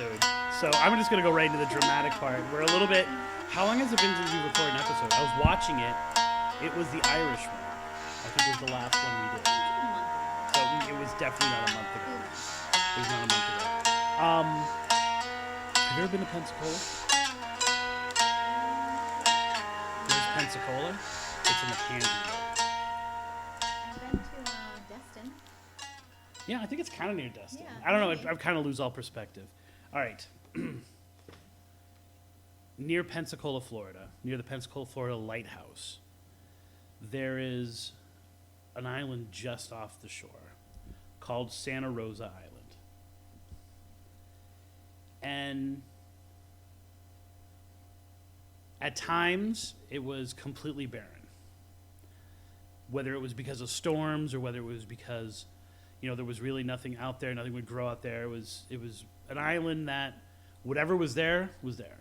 episode. So I'm just going to go right into the dramatic part. We're a little bit... How long has it been since we recorded an episode? I was watching it. It was the Irish one. I think it was the last one we did. So it was definitely not a month ago. It was not a month ago. Have you ever been to Pensacola? There's Pensacola. It's in the Panhandle. I've been to Destin. Yeah, I think it's kind of near Destin. Yeah, I don't know. maybe. I kind of lose all perspective. All right. Near Pensacola, Florida, near the Pensacola, Florida Lighthouse, there is an island just off the shore called Santa Rosa Island. And at times, it was completely barren. Whether it was because of storms or whether it was because, there was really nothing out there, nothing would grow out there. It was an island that whatever was there was there.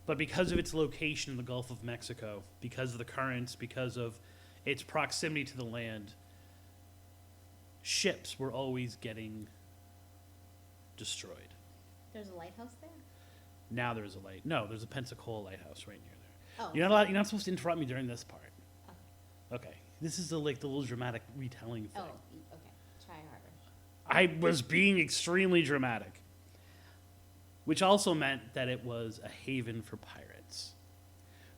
But because of its location in the Gulf of Mexico, because of the currents, because of its proximity to the land, ships were always getting destroyed. There's a lighthouse there? Now there's there's a Pensacola lighthouse right near there. Oh. You're not supposed to interrupt me during this part. Okay. This is the little dramatic retelling thing. Oh, okay. Try harder. I was being extremely dramatic. Which also meant that it was a haven for pirates.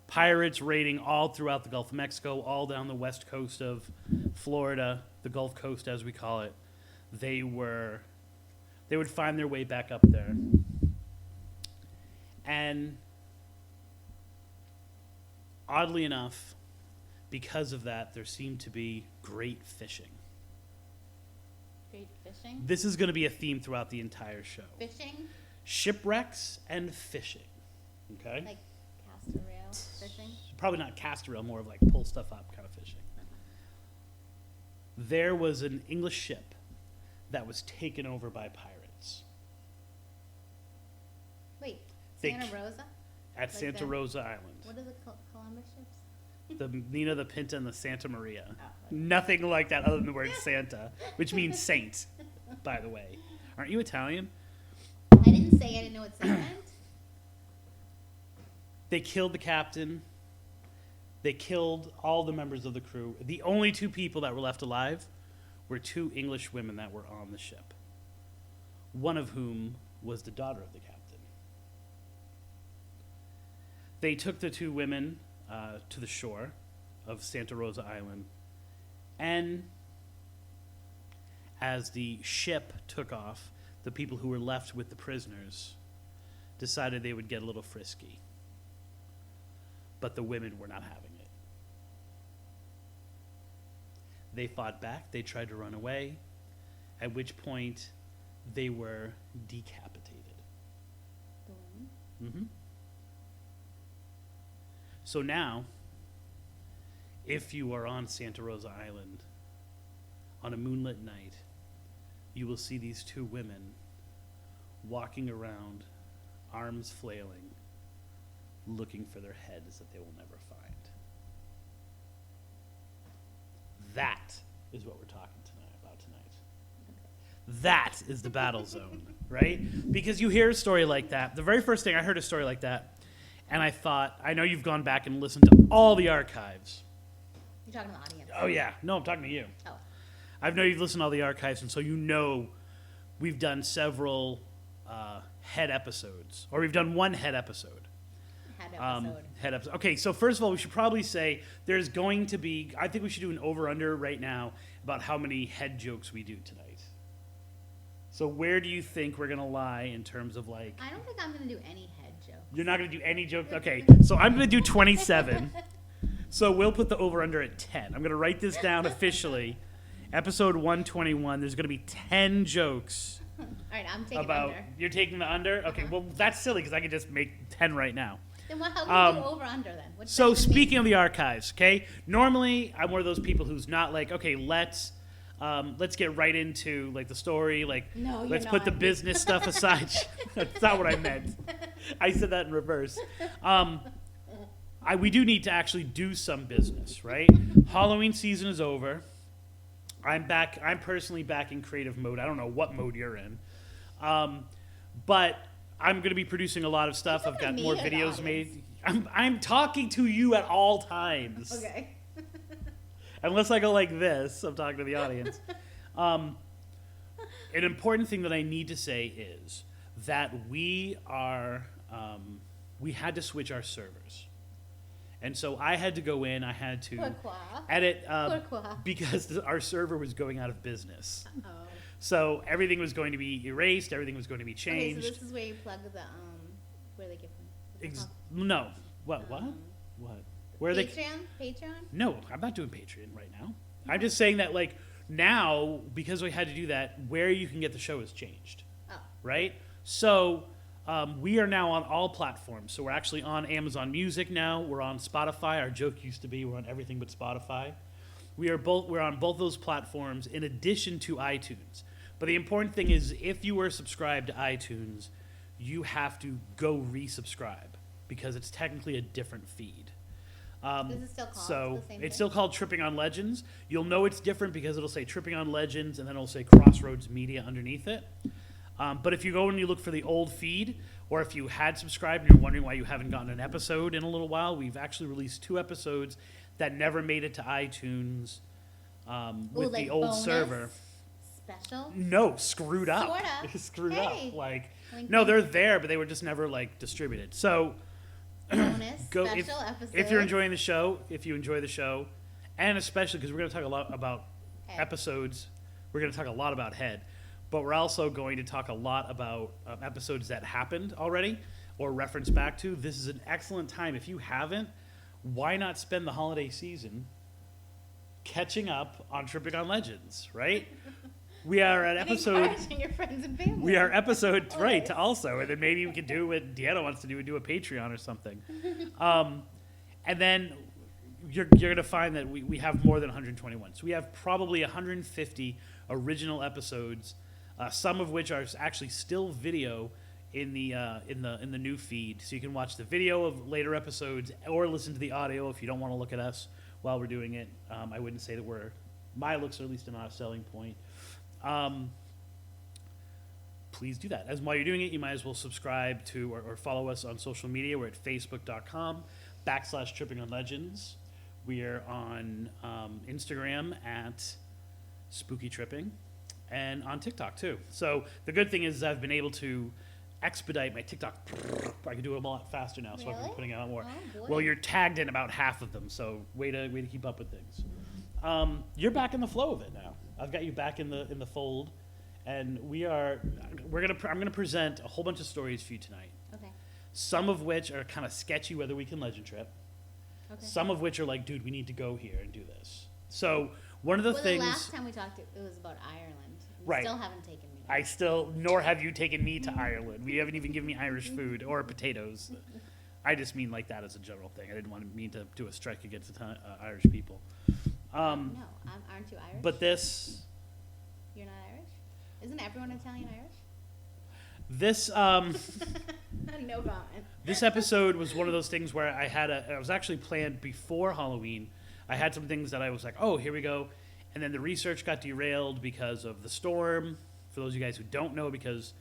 Pirates raiding all throughout the Gulf of Mexico, all down the west coast of Florida, the Gulf Coast as we call it. They would find their way back up there. And oddly enough, because of that, there seemed to be great fishing. Great fishing? This is going to be a theme throughout the entire show. Fishing? Shipwrecks and fishing. Okay? Like castor rail fishing? Probably not cast rail, more of like pull stuff up kind of fishing. There was an English ship that was taken over by pirates Wait, They Santa c- Rosa? at Like Santa the- Rosa Island. What are the Columbus ships? The Nina, the Pinta, and the Santa Maria. Oh, okay. Nothing like that other than the word Santa, which means saint, by the way. Aren't you Italian? I didn't say I didn't know what Saint meant. They killed the captain. They killed all the members of the crew. The only two people that were left alive were two English women that were on the ship, one of whom was the daughter of the captain. They took the two women to the shore of Santa Rosa Island, and as the ship took off, the people who were left with the prisoners decided they would get a little frisky. But the women were not having it. They fought back. They tried to run away, at which point they were decapitated. The woman? Mm-hmm. So now, if you are on Santa Rosa Island on a moonlit night, you will see these two women walking around, arms flailing, looking for their heads that they will never find. That is what we're talking about tonight. That is the battle zone, right? Because you hear a story like that. The very first thing I heard a story like that, and I thought, I know you've gone back and listened to all the archives. You're talking to the audience. Oh, yeah. No, I'm talking to you. Oh. I know you've listened to all the archives, and so you know we've done several head episodes, or we've done one head episode. Head episode. Okay, so first of all, we should probably say there's going to be, I think we should do an over-under right now about how many head jokes we do tonight. So where do you think we're going to lie in terms of like... I don't think I'm going to do any head jokes. You're not going to do any jokes? Okay, so I'm going to do 27. So we'll put the over-under at 10. I'm going to write this down officially. Episode 121, there's going to be 10 jokes. All right, I'm taking About under. You're taking the under? Okay, well, that's silly because I could just make 10 right now. Then how do we do over under then? What's So that gonna speaking mean? of the archives, okay, normally I'm one of those people who's not like, okay, let's get right into like the story, like No, you're let's put the not. business stuff aside. That's not what I meant. I said that in reverse. We do need to actually do some business, right? Halloween season is over. I'm back. I'm personally back in creative mode. I don't know what mode you're in. But I'm going to be producing a lot of stuff. I've got more videos made. I'm talking to you at all times. Okay. Unless I go like this, I'm talking to the audience. An important thing that I need to say is that we had to switch our servers. And so I had to go in, I had to edit because our server was going out of business. Oh. So everything was going to be erased, everything was going to be changed. Okay, so this is where you plug the, where they get them? No. What? Where Patreon? No, I'm not doing Patreon right now. I'm just saying that, like, now, because we had to do that, where you can get the show has changed. Oh. Right? So we are now on all platforms. So we're actually on Amazon Music now. We're on Spotify. Our joke used to be we're on everything but Spotify. We're on both those platforms in addition to iTunes. But the important thing is, if you were subscribed to iTunes, you have to go resubscribe because it's technically a different feed. This is still called the same thing? It's still called Tripping on Legends. You'll know it's different because it'll say Tripping on Legends and then it'll say Crossroads Media underneath it. But if you go and you look for the old feed, or if you had subscribed and you're wondering why you haven't gotten an episode in a little while, we've actually released 2 episodes that never made it to iTunes with the old server. Special? No, screwed up. Sorta. Screwed hey. up. Like, Wink, no, wink. they're there, but they were just never like distributed. So, Bonus, if special episode. if you're enjoying the show, if you enjoy the show, and especially because we're going to talk a lot about Head. episodes, we're going to talk a lot about Head, but we're also going to talk a lot about episodes that happened already or reference back to. This is an excellent time. If you haven't, why not spend the holiday season catching up on Tripping on Legends, right? We are at episode. Encouraging your friends and family. We are episode right also, and then maybe we could do what Deanna wants to do and do a Patreon or something. And then you're going to find that we have more than 121. So we have probably 150 original episodes, some of which are actually still video in the new feed. So you can watch the video of later episodes or listen to the audio if you don't want to look at us while we're doing it. I wouldn't say that my looks are at least not a selling point. Please do that. As while you're doing it, you might as well subscribe to or follow us on social media. We're at facebook.com/trippingonlegends. We are on Instagram at Spooky Tripping and on TikTok too. So the good thing is I've been able to expedite my TikTok. I can do them a lot faster now, so I've been putting out more. Oh, boy. Well, you're tagged in about half of them, so way to keep up with things. You're back in the flow of it now. I've got you back in the fold, and I'm gonna present a whole bunch of stories for you tonight. Okay. Some of which are kind of sketchy whether we can legend trip. Okay. Some of which are like, dude, we need to go here and do this. So one of the things. The last time we talked, it was about Ireland. You Right. Still haven't taken me. Nor have you taken me to Ireland. We haven't even given me Irish food or potatoes. I just mean like that as a general thing. I didn't want to mean to do a strike against the Irish people. No, aren't you Irish? But this. You're not Irish? Isn't everyone Italian Irish? This No comment. this episode was one of those things where I was actually planned before Halloween. I had some things that I was like, oh, here we go. And then the research got derailed because of the storm. For those of you guys who don't know, because,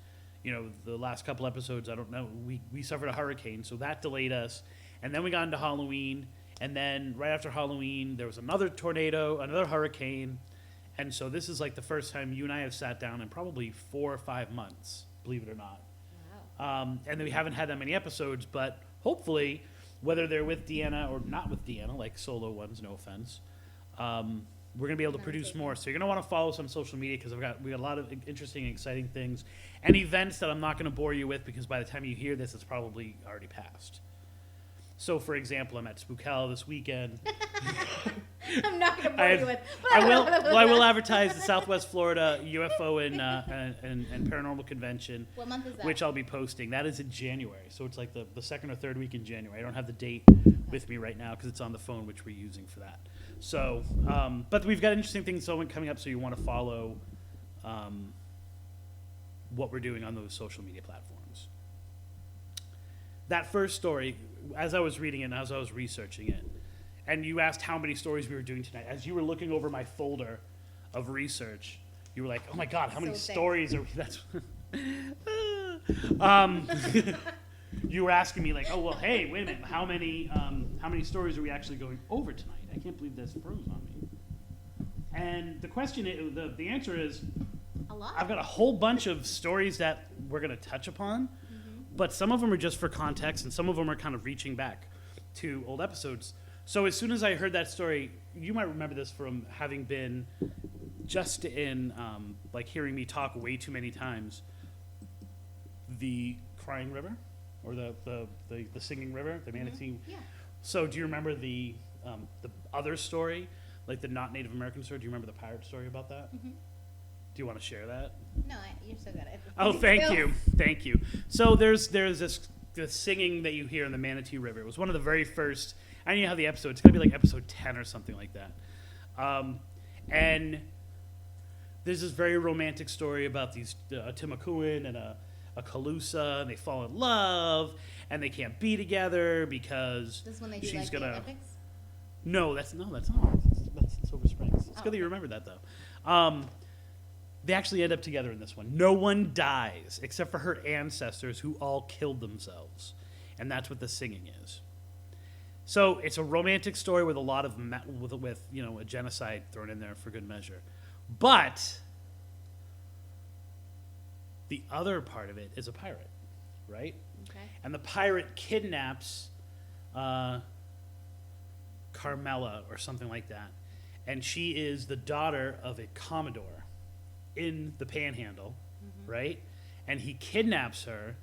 the last couple episodes, I don't know, we suffered a hurricane, so that delayed us. And then we got into Halloween. And then right after Halloween, there was another tornado, another hurricane. And so this is like the first time you and I have sat down in probably 4 or 5 months, believe it or not. Wow. And then we haven't had that many episodes, but hopefully, whether they're with Deanna or not with Deanna, like solo ones, no offense, we're going to be able to produce more. So you're going to want to follow us on social media because we got a lot of interesting and exciting things and events that I'm not going to bore you with because by the time you hear this, it's probably already passed. So, for example, I'm at Spookella this weekend. I'm not going to bore you with. I will advertise the Southwest Florida UFO and Paranormal Convention. What month is that? Which I'll be posting. That is in January. So it's like the second or third week in January. I don't have the date with me right now because it's on the phone, which we're using for that. So, but we've got interesting things coming up, so you want to follow what we're doing on those social media platforms. That first story, as I was reading it and as I was researching it, and you asked how many stories we were doing tonight, as you were looking over my folder of research, you were like, oh my God, how many stories are we? You were asking me like, oh well, hey, wait a minute, how many stories are we actually going over tonight? I can't believe this froze on me. And the question is, the answer is, A lot. I've got a whole bunch of stories that we're going to touch upon, but some of them are just for context, and some of them are kind of reaching back to old episodes. So as soon as I heard that story, you might remember this from having been just in, like hearing me talk way too many times, the Crying River, or the Singing River, the Manatee. Yeah. So do you remember the other story, like the not Native American story? Do you remember the pirate story about that? Do you want to share that? No, you're so good at it. Oh, thank you. So there's this singing that you hear in the Manatee River. It was one of the very first. I don't know how the episode. It's gonna be like episode 10 or something like that. And there's this very romantic story about these a Timakuan and a Calusa, and they fall in love, and they can't be together because This is when they do she's like gonna. the Olympics? No, that's not. That's Silver Springs. It's good that you remembered that though. They actually end up together in this one. No one dies except for her ancestors, who all killed themselves, and that's what the singing is. So it's a romantic story with a lot of with a genocide thrown in there for good measure, but the other part of it is a pirate, right? Okay. And the pirate kidnaps Carmela or something like that, and she is the daughter of a commodore in the Panhandle, right? And he kidnaps her,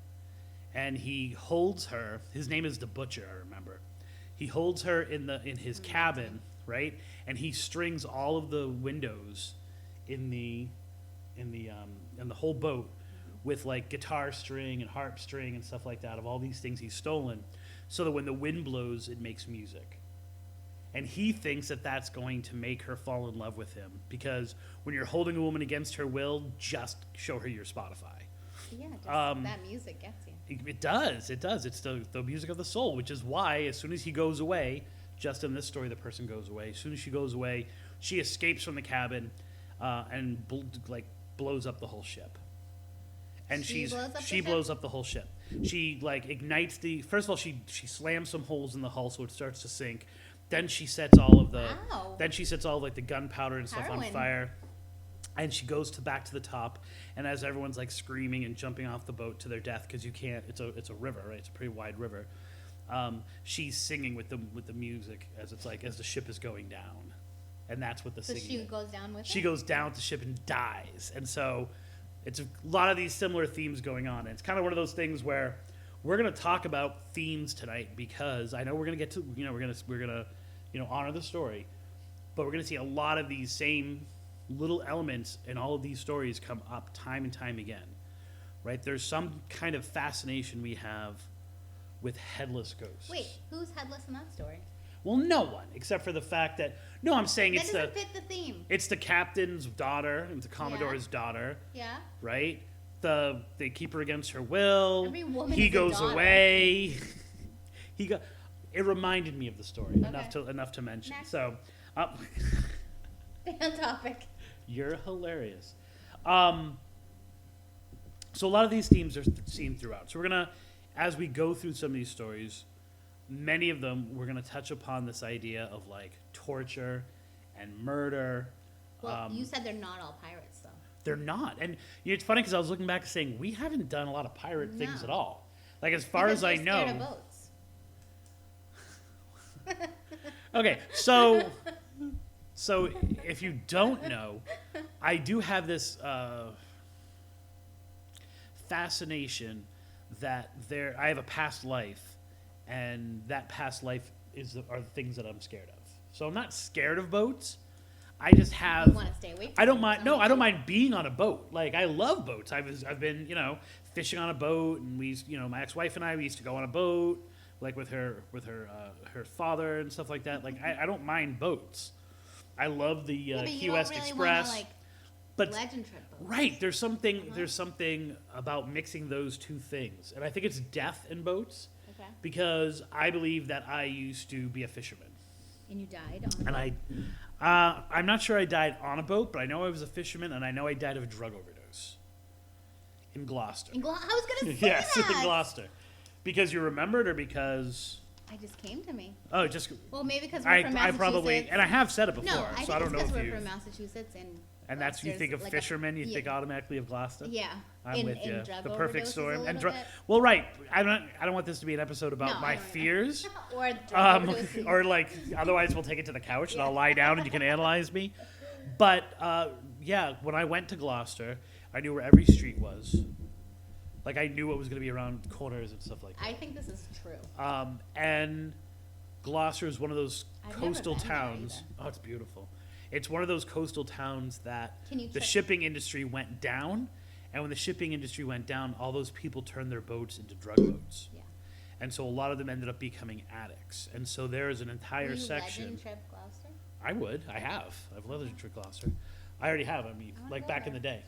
and he holds her. His name is the Butcher, I remember. He holds her in his cabin, right? And he strings all of the windows in the whole boat with like guitar string and harp string and stuff like that of all these things he's stolen, so that when the wind blows, it makes music. And he thinks that that's going to make her fall in love with him, because when you're holding a woman against her will, just show her your Spotify. Yeah, just that music gets you. It does. It's the music of the soul, which is why as soon as he goes away, just in this story, the person goes away. As soon as she goes away, she escapes from the cabin and blows up the whole ship. And she blows up the whole ship. She ignites first of all, she slams some holes in the hull so it starts to sink. Then she sets all of the the gunpowder and stuff on fire. And she goes back to the top, and as everyone's like screaming and jumping off the boat to their death, because you can't, it's a river, right? It's a pretty wide river. She's singing with the music as the ship is going down, and that's what the singing. So she goes down with. She goes down with the ship and dies, and so it's a lot of these similar themes going on. And it's kind of one of those things where we're going to talk about themes tonight, because I know we're going to get to we're gonna honor the story, but we're going to see a lot of these same little elements in all of these stories come up time and time again, right? There's some kind of fascination we have with headless ghosts. Wait, who's headless in that story? Well, no one, except for the fact that I'm saying that doesn't fit the theme. It's the captain's daughter and the commodore's daughter. Yeah. Right? They keep her against her will. Every woman he is goes a daughter. away. It reminded me of the story Okay. enough to mention. Next. So, Stay on topic. You're hilarious. So a lot of these themes are seen throughout. So we're gonna, as we go through some of these stories, many of them we're gonna touch upon this idea of like torture and murder. Well, you said they're not all pirates, though. They're not, and it's funny because I was looking back and saying we haven't done a lot of pirate things at all. Like as far as I Because know. they're scared of boats. Okay, so if you don't know, I do have this fascination that I have a past life, and that past life are the things that I'm scared of. So I'm not scared of boats. I just have. You want to stay away from I don't them, mind. No, I don't mind being on a boat. Like I love boats. I've been fishing on a boat, and my ex-wife and we used to go on a boat, like with her father and stuff like that. Like I don't mind boats. I love the Key West Express. But legend trip boats. Right, there's something about mixing those two things, and I think it's death in boats. Okay. Because I believe that I used to be a fisherman. And you died on a boat. And I'm not sure I died on a boat, but I know I was a fisherman, and I know I died of a drug overdose. In Gloucester. I was gonna say Yes, that. in Gloucester. Because you remembered or because... I just came to me. Oh, just... Well, maybe because we're from Massachusetts. I probably... And I have said it before, No, I so I don't think know it's if because you... we're from Massachusetts And that's, you think of like fishermen, you think automatically of Gloucester? Yeah. I'm with you. Drug The perfect overdoses storm. a And little bit. well, right. I don't want this to be an episode about No, my I don't either. fears. Or drug overdoses. Or like, otherwise we'll take it to the couch and I'll lie down and you can analyze me. But yeah, when I went to Gloucester, I knew where every street was. Like I knew what was going to be around corners and stuff like that. I think this is true. And Gloucester is one of those I've never coastal been there towns. either. Oh, it's beautiful. It's one of those coastal towns that Can you the check- shipping industry went down. And when the shipping industry went down, all those people turned their boats into drug boats. Yeah. And so a lot of them ended up becoming addicts. And so there is an entire Will you section. legend trip Gloucester? I would. I have. I've loved to trip Gloucester. I already have. I mean, I wanna like go back in there. the day.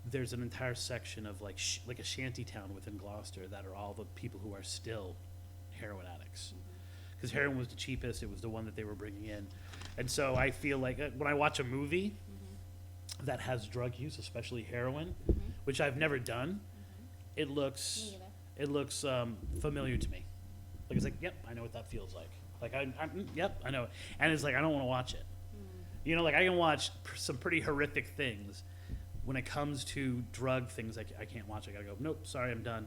There's an entire section of like a shanty town within Gloucester that are all the people who are still heroin addicts. Because heroin was the cheapest. It was the one that they were bringing in. And so I feel like when I watch a movie that has drug use, especially heroin, which I've never done, it looks Me either. familiar to me. Like it's like, yep, I know what that feels like. Like yep, I know it. And it's like I don't want to watch it. You know, like I can watch some pretty horrific things. When it comes to drug things, I can't watch. I gotta go. Nope, sorry, I'm done.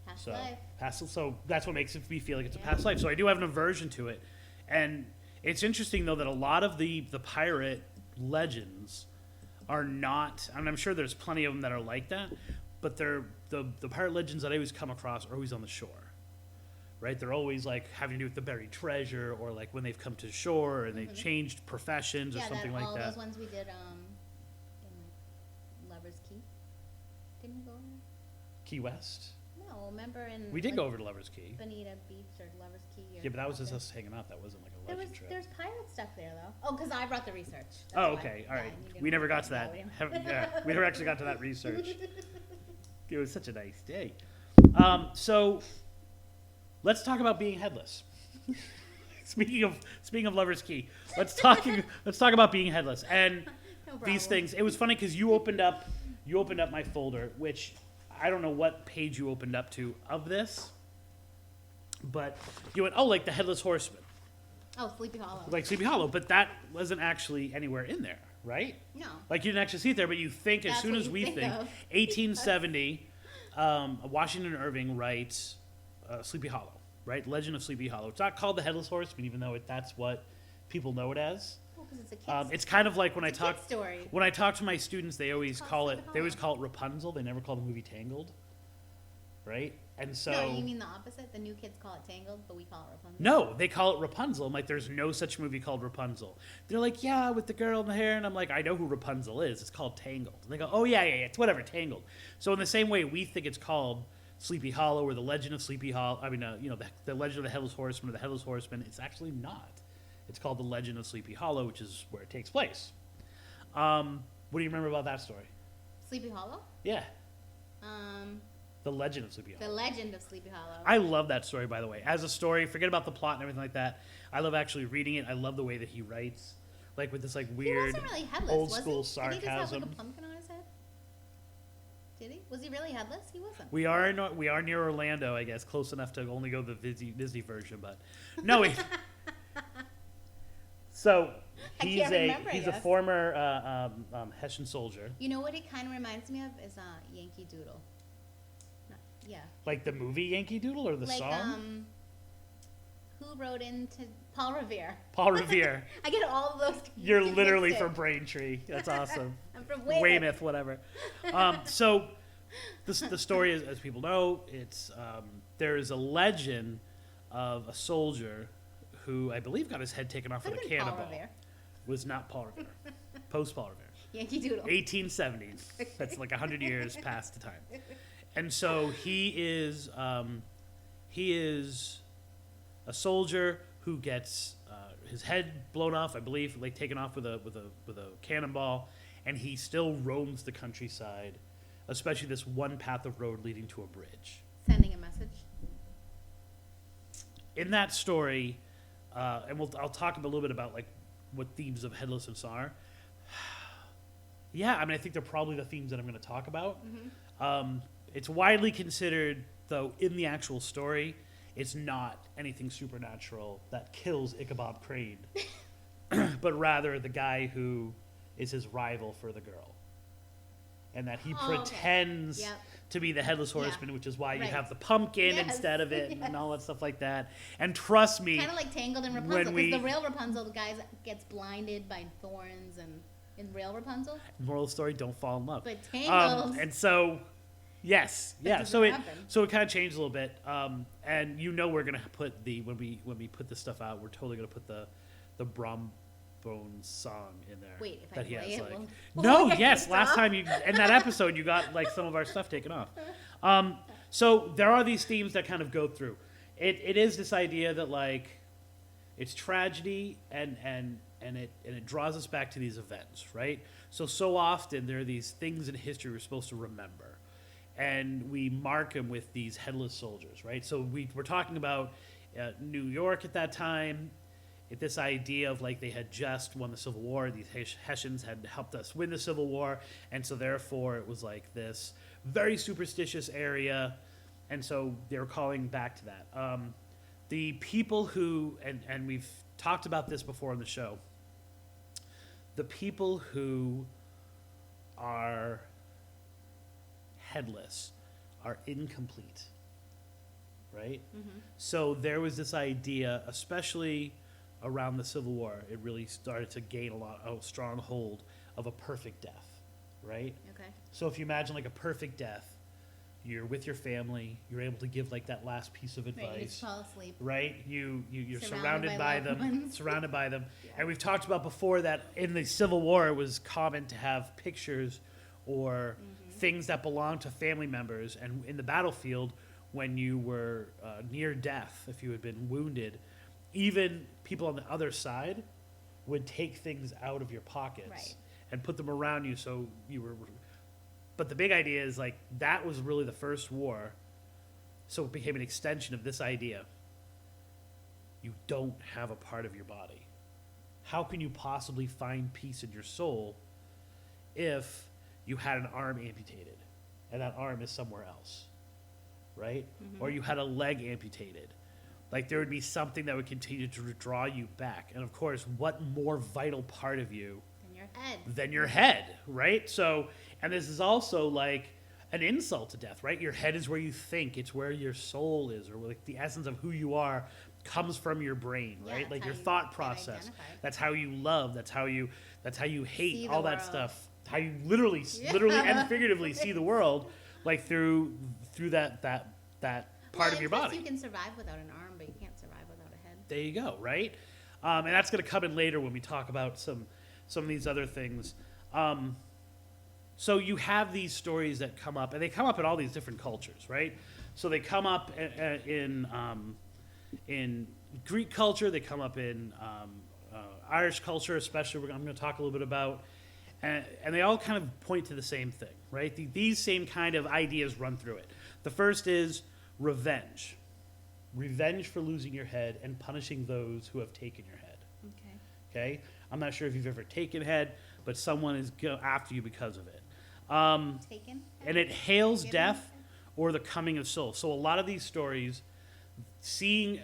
Past So life. so that's what makes me feel like it's a Yeah. past life. So I do have an aversion to it, and it's interesting though that a lot of the pirate legends are not. I mean, I'm sure there's plenty of them that are like that, but they're the pirate legends that I always come across are always on the shore, right? They're always like having to do with the buried treasure, or like when they've come to shore and they've changed professions or Yeah, something all like that. those ones we did in like Lover's Key. Didn't we go over there? Key West. No, remember in We did like, go over to Lover's Key. Bonita Beach or Lover's Key. Or Yeah, but that was just something. us hanging out. That wasn't like a There was legend trip. there's pirate stuff there though. Oh, because I brought the research. That's Oh, why. okay, all Yeah, right. you didn't We never bring got to it. that. No, we didn't. Yeah, we never actually got to that research. It was such a nice day. So let's talk about being headless. Speaking of Lover's Key, let's talk about being headless and No problem. these things. It was funny because you opened up my folder, which I don't know what page you opened up to of this, but you went, oh, like the Headless Horseman, Oh, Sleepy Hollow. like Sleepy Hollow, but that wasn't actually anywhere in there, right? No. Like you didn't actually see it there, but you think as That's soon what as you we think think, of. 1870, Washington Irving writes Sleepy Hollow, right? Legend of Sleepy Hollow. It's not called the Headless Horseman, even though that's what people know it as. Oh, because it's a kid's It's kind of like when I it's a talk kid's story. when I talk to my students, they always called call it Sleepy Hollow. Rapunzel. They never call the movie Tangled, right? And so No, you mean the opposite? The new kids call it Tangled, but we call it Rapunzel. no, they call it Rapunzel. I'm like, there's no such movie called Rapunzel. They're like, yeah, with the girl in the hair. And I'm like, I know who Rapunzel is. It's called Tangled. And they go, oh, yeah, it's whatever, Tangled. So in the same way, we think it's called Sleepy Hollow or the Legend of Sleepy Hollow. I mean, the Legend of the Headless Horseman or the Headless Horseman. It's actually not. It's called the Legend of Sleepy Hollow, which is where it takes place. What do you remember about that story? Sleepy Hollow? Yeah, Um, the Legend of Sleepy the Hollow. Legend of Sleepy Hollow. I love that story, by the way. As a story, forget about the plot and everything like that. I love actually reading it. I love the way that he writes, like with this like He weird, wasn't really headless, old was school he? Did he just have sarcasm. like a pumpkin on his head? Did he? Was he really headless? He wasn't. We are near Orlando, I guess, close enough to only go the Disney version, but no. So I he's can't remember, I a guess. former Hessian soldier, You know what he kind of reminds me of is Yankee Doodle. No, yeah. like the movie Yankee Doodle or the Like song. who wrote into Paul Revere? Paul Revere. I get all of those. You're mixed literally in. from Braintree. That's awesome. I'm from Weymouth. Weymouth, whatever. So the story is, as people know, it's there is a legend of a soldier who I believe got his head taken off with a Could've been Paul cannonball. Revere. Was not Paul Revere. Post Paul Revere. Yankee Doodle. 1870s. That's like 100 years past the time. And so he is a soldier who gets his head blown off, I believe, like taken off with a cannonball, and he still roams the countryside, especially this one path of road leading to a bridge. Sending a message. In that story, and I'll talk a little bit about like what themes of headlessness are. Yeah, I mean, I think they're probably the themes that I'm going to talk about. Mm-hmm. It's widely considered, though, in the actual story, it's not anything supernatural that kills Ichabod Crane, but rather the guy who is his rival for the girl. And that he pretends Yep. to be the headless Yeah. horseman, which is why you Right. have the pumpkin Yes. instead of it Yes. and all that stuff like that. And trust me, Kind of like Tangled and when Rapunzel, we- because the real Rapunzel, the guy gets blinded by thorns, and in real Rapunzel, moral of the story, don't fall in love. but Tangled. And so, yes, That yeah. doesn't So happen. it kind of changed a little bit. And we're gonna put when we put this stuff out, we're totally gonna put the Brom Bones song in there. Wait, if I that he play has, it, like, will no, I yes. stop? Last time in that episode, you got like some of our stuff taken off. So there are these themes that kind of go through. It is this idea that like it's tragedy and it draws us back to these events, right? So often there are these things in history we're supposed to remember, and we mark them with these headless soldiers, right? So we're talking about New York at that time. This idea of like they had just won the Civil War, these Hessians had helped us win the Civil War, and so therefore it was like this very superstitious area, and so they were calling back to that. The people who, and we've talked about this before on the show, the people who are headless are incomplete, right? Mm-hmm. So there was this idea, especially around the Civil War, it really started to gain a strong hold of a perfect death, right? Okay. So if you imagine like a perfect death, you're with your family, you're able to give like that last piece of Right, you advice, just fall asleep. right? You're Surrounded surrounded by by loved them, ones. surrounded by them. Yeah. And we've talked about before that in the Civil War, it was common to have pictures or things that belonged to family members. And in the battlefield, when you were near death, if you had been wounded, even people on the other side would take things out of your pockets Right. and put them around you, so you were. But the big idea is like that was really the first war, so it became an extension of this idea. You don't have a part of your body. How can you possibly find peace in your soul if you had an arm amputated and that arm is somewhere else, right? Or you had a leg amputated. Like there would be something that would continue to draw you back. And of course, what more vital part of you In your head. than your head, right? So, and this is also like an insult to death, right? Your head is where you think, it's where your soul is, or like the essence of who you are comes from your brain, Yeah, right? it's Like how your you thought get process. identified. That's how you love. That's how you hate. See the All that world. stuff. How you literally Yeah. and figuratively see the world, like through that part of your body. You can survive without an arm, but you can't survive without a head. There you go, right? And that's going to come in later when we talk about some of these other things. So you have these stories that come up, and they come up in all these different cultures, right? So they come up in Greek culture, they come up in Irish culture, especially. I'm going to talk a little bit about, and they all kind of point to the same thing, right? These same kind of ideas run through it. The first is revenge. Revenge for losing your head and punishing those who have taken your head. Okay. Okay? I'm not sure if you've ever taken head, but someone is after you because of it. Taken. And it hails Given? death or the coming of soul. So a lot of these stories, seeing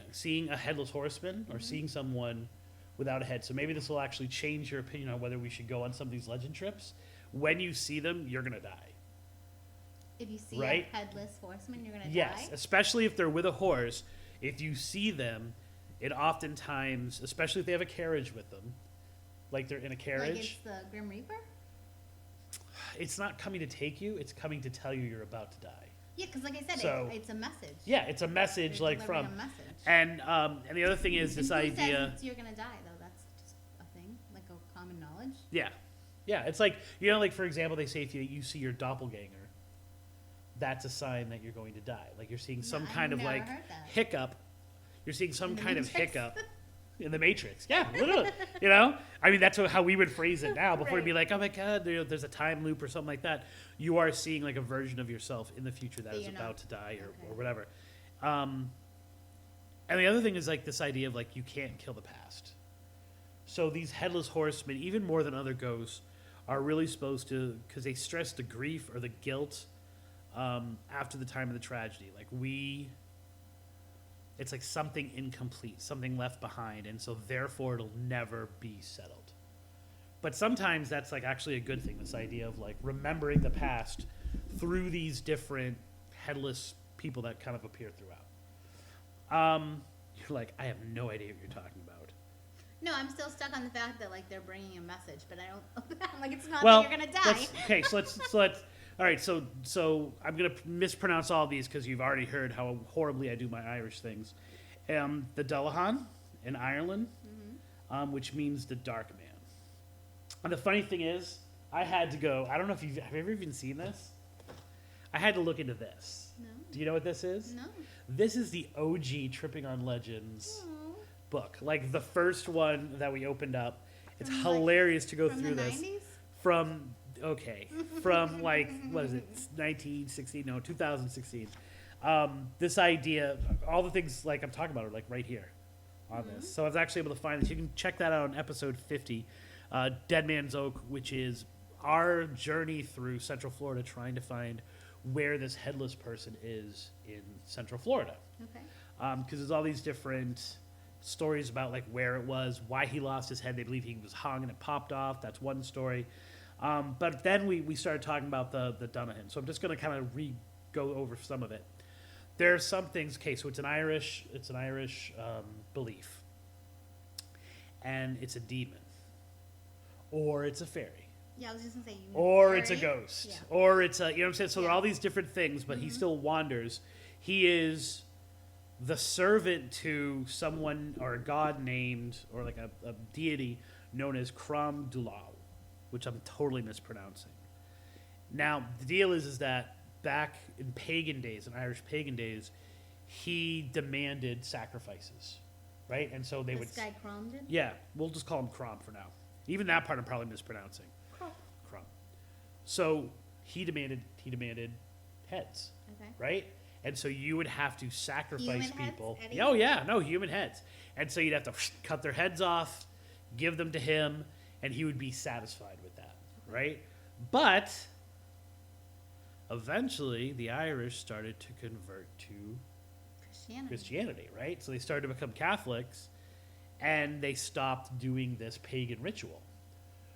a headless horseman or seeing someone without a head. So maybe this will actually change your opinion on whether we should go on some of these legend trips. When you see them, you're going to die. If you see Right? a headless horseman, you're gonna Yes, die. especially if they're with a horse. If you see them, it oftentimes, especially if they have a carriage with them, like they're in a Like carriage, it's the Grim Reaper. it's not coming to take you, it's coming to tell you you're about to die. Yeah, because like I said, So- it's a message. Yeah, it's a message They're like delivering from, a message. and the other thing is this And who idea. says you're gonna die though? That's just a thing, like a common knowledge. Yeah. Yeah. It's like, like for example, they say if you see your doppelganger, that's a sign that you're going to die. Like you're seeing some No, I've kind of never like heard that. hiccup. You're seeing some In the kind of Matrix? hiccup in the Matrix. Yeah, literally. I mean, that's how we would phrase it now. Before it'd be like, oh my God, there's a time loop or something like that. You are seeing like a version of yourself in the future that That is you're about not- to die or okay. whatever. And the other thing is like this idea of like you can't kill the past. So these headless horsemen, even more than other ghosts, are really supposed to, because they stress the grief or the guilt after the time of the tragedy. Like it's like something incomplete, something left behind, and so therefore it'll never be settled. But sometimes that's like actually a good thing, this idea of like remembering the past through these different headless people that kind of appear throughout. You're like, I have no idea what you're talking about. No, I'm still stuck on the fact that like they're bringing a message, but I don't. I'm like, it's not Well, that you're gonna die. Okay, so let's. All right, so I'm gonna mispronounce all of these because you've already heard how horribly I do my Irish things. The Dullahan in Ireland, which means the dark man. And the funny thing is, I had to go. I don't know if have you ever even seen this. I had to look into this. No. Do you know what this is? No. This is the OG Tripping on Legends book, like the first one that we opened up. It's hilarious to go through this. 90s? From like what is it, 1916? No, 2016. This idea, all the things like I'm talking about are like right here on this. So I was actually able to find this. You can check that out on episode 50, Dead Man's Oak, which is our journey through Central Florida, trying to find where this headless person is in Central Florida. Okay. Because there's all these different stories about like where it was, why he lost his head. They believe he was hung and it popped off. That's one story. But then we started talking about the Dunahan. So I'm just going to kind of go over some of it. There are some things. Okay, so it's an Irish belief, and it's a demon, or it's a fairy. Yeah, I was just gonna say. Or it's a ghost, yeah. or it's a, you know what I'm saying. So there are all these different things, but he still wanders. He is the servant to someone or a god named, or like a deity known as Crom Dulal, which I'm totally mispronouncing. Now, the deal is that back in pagan days, in Irish pagan days, he demanded sacrifices, right? And so they would... This guy Crom did? Yeah, we'll just call him Crom for now. Even that part I'm probably mispronouncing. Crom. So he demanded heads, right? And so you would have to sacrifice Human people. heads? Oh yeah, no, human heads. And so you'd have to cut their heads off, give them to him, and he would be satisfied with that, right? But eventually the Irish started to convert to Christianity, right? So they started to become Catholics, and they stopped doing this pagan ritual.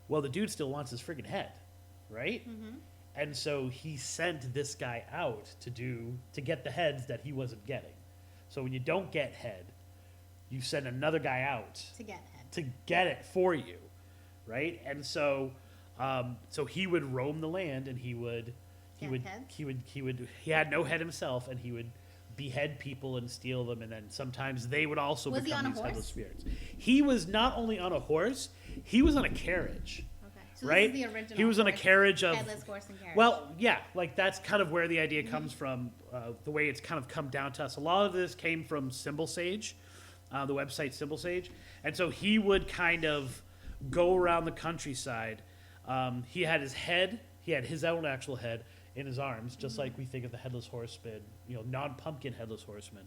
Well, the dude still wants his friggin' head, right? And so he sent this guy out to get the heads that he wasn't getting. So when you don't get head, you send another guy out to get it for you, right? And so so he would roam the land, and he had no head himself, and he would behead people and steal them, and then sometimes they would also become these headless spirits. He was not only on a horse, he was on a carriage. So right? This is the original he was on a carriage of headless horse and carriage. Well, yeah, like that's kind of where the idea comes from. The way it's kind of come down to us. A lot of this came from Symbol Sage, the website Symbol Sage, and so he would kind of go around the countryside. He had his head, he had his own actual head in his arms, just like we think of the headless horseman, non-pumpkin headless horseman.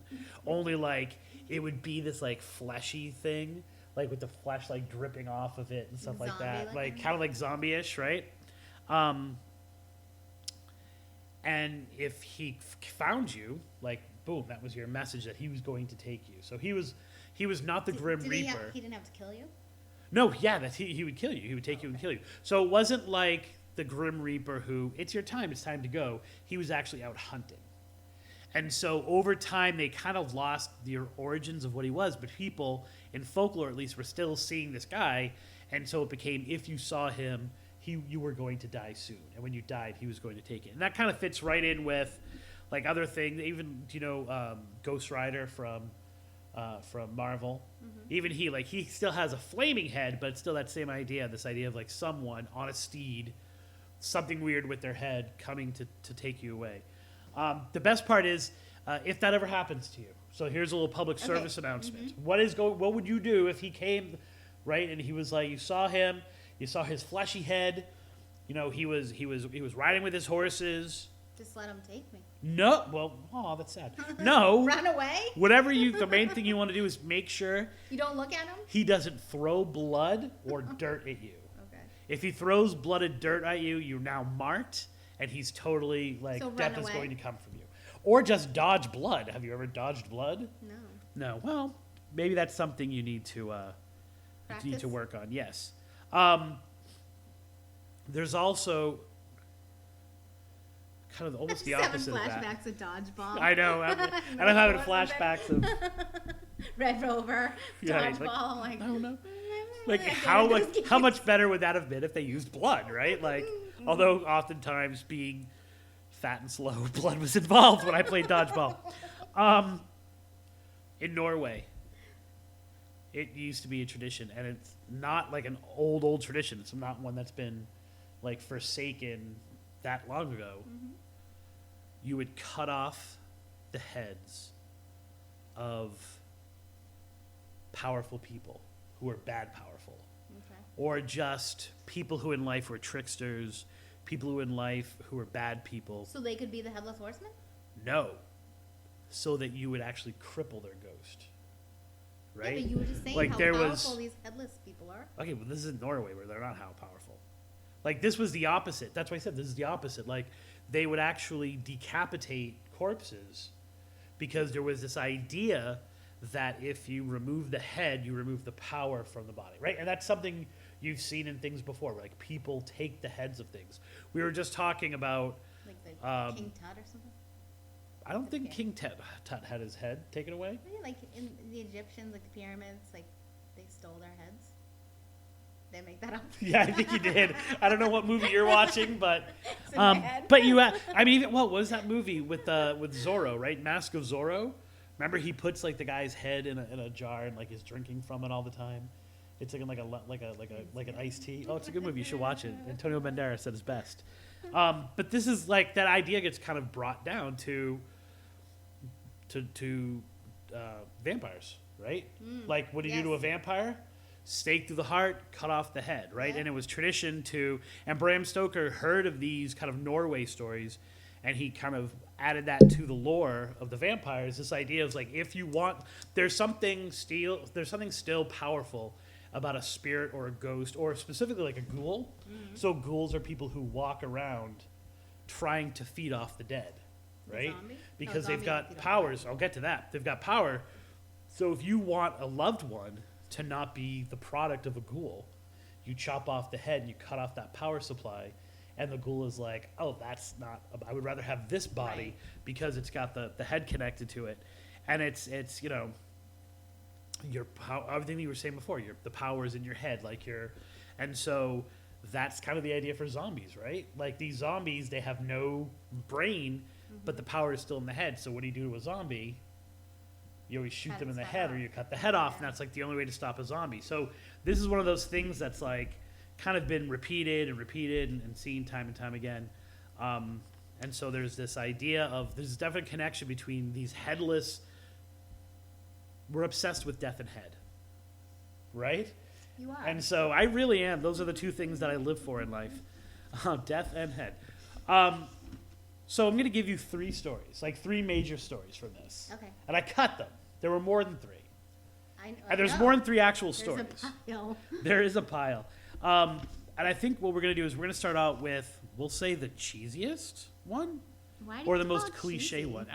Only like it would be this like fleshy thing, like with the flesh like dripping off of it and stuff like that, like kind of like zombie-ish, right? And if he found you, like boom, that was your message that he was going to take you. So he was not the Grim Reaper. He didn't have to kill you? No, yeah, that he would kill you. He would take you and kill you. So it wasn't like the Grim Reaper who, it's your time, it's time to go. He was actually out hunting. And so over time, they kind of lost the origins of what he was, but people, in folklore at least, were still seeing this guy, and so it became, if you saw him, you were going to die soon. And when you died, he was going to take it. And that kind of fits right in with, like, other things, even, Ghost Rider from Marvel. Even he still has a flaming head, but it's still that same idea, this idea of, like, someone on a steed, something weird with their head coming to take you away. The best part is if that ever happens to you. So here's a little public service announcement. What would you do if he came, right? And he was like, you saw him, you saw his fleshy head, he was riding with his horses. Just let him take me. No, well, that's sad. No, run away. The main thing you want to do is make sure you don't look at him. He doesn't throw blood or dirt at you. Okay. If he throws blooded dirt at you, you're now marked, and he's totally like So death run is away. going to come from you. Or just dodge blood. Have you ever dodged blood? No. No. Well, maybe that's something you need to Practice? work on. Yes. There's also kind of almost the opposite of that. flashbacks of dodgeball. I know. And I'm having flashbacks of Red Rover, Yeah, he's dodgeball. like, Like, I don't know. I Like get how into like those how games. much better would that have been if they used blood, right? Like, although oftentimes being fat and slow, blood was involved when I played dodgeball. In Norway, it used to be a tradition, and it's not like an old tradition. It's not one that's been like forsaken that long ago. You would cut off the heads of powerful people who are bad powerful, Okay. or just people who in life were tricksters, people who in life who were bad people. So they could be the headless horseman? No, so that you would actually cripple their ghost, right? Yeah, but you were just saying Like, how there powerful was- these headless people are. Okay, but this is Norway where they're not how powerful. Like, this was the opposite. That's why I said this is the opposite. Like, they would actually decapitate corpses because there was this idea that if you remove the head, you remove the power from the body, right? And that's something you've seen in things before, like people take the heads of things. We were just talking about, Like the King Tut or something? I don't think Okay. King Tut had his head taken away. Maybe like in the Egyptians, like the pyramids, like they stole their heads. They make that up. Yeah, I think you did. I don't know what movie you're watching, but It's in my head. but you, I mean, even, what was that movie with Zorro, right? Mask of Zorro. Remember, he puts like the guy's head in a jar and like is drinking from it all the time. It's like an iced tea. Oh, it's a good movie. You should watch it. Antonio Banderas at his best. But this is like that idea gets kind of brought down to vampires, right? Like, what do you do to a Yes. vampire? Stake through the heart, cut off the head, right? Yeah. And it was tradition to, and Bram Stoker heard of these kind of Norway stories, and he kind of added that to the lore of the vampires. This idea is like, if you want, there's something still powerful about a spirit or a ghost, or specifically like a ghoul. So ghouls are people who walk around trying to feed off the dead, right? Zombie? Because No, they've zombie got feed off powers. I'll get to that. They've got power. So if you want a loved one to not be the product of a ghoul, you chop off the head and you cut off that power supply, and the ghoul is like, oh, that's not, I would rather have this body Right. because it's got the head connected to it. And it's you know, your everything you were saying before, the power is in your head, like and so that's kind of the idea for zombies, right? Like, these zombies, they have no brain, but the power is still in the head. So what do you do to a zombie? You always shoot Cut them in its the head head, or off. you cut the head off, and Yeah. that's like the only way to stop a zombie. So this is one of those things that's like kind of been repeated and seen time and time again. And so there's this idea of, there's a definite connection between these headless, we're obsessed with death and head, right? You are. And so I really am. Those are the two things that I live for in life. Death and head. So I'm going to give you three stories, like three major stories from this. Okay. And I cut them. There were more than three. I And there's know. more than three actual There's stories. a pile. There is a pile. And I think what we're going to do is we're going to start out with, we'll say, the cheesiest one, Why do or you the call most it cliche cheesy? one.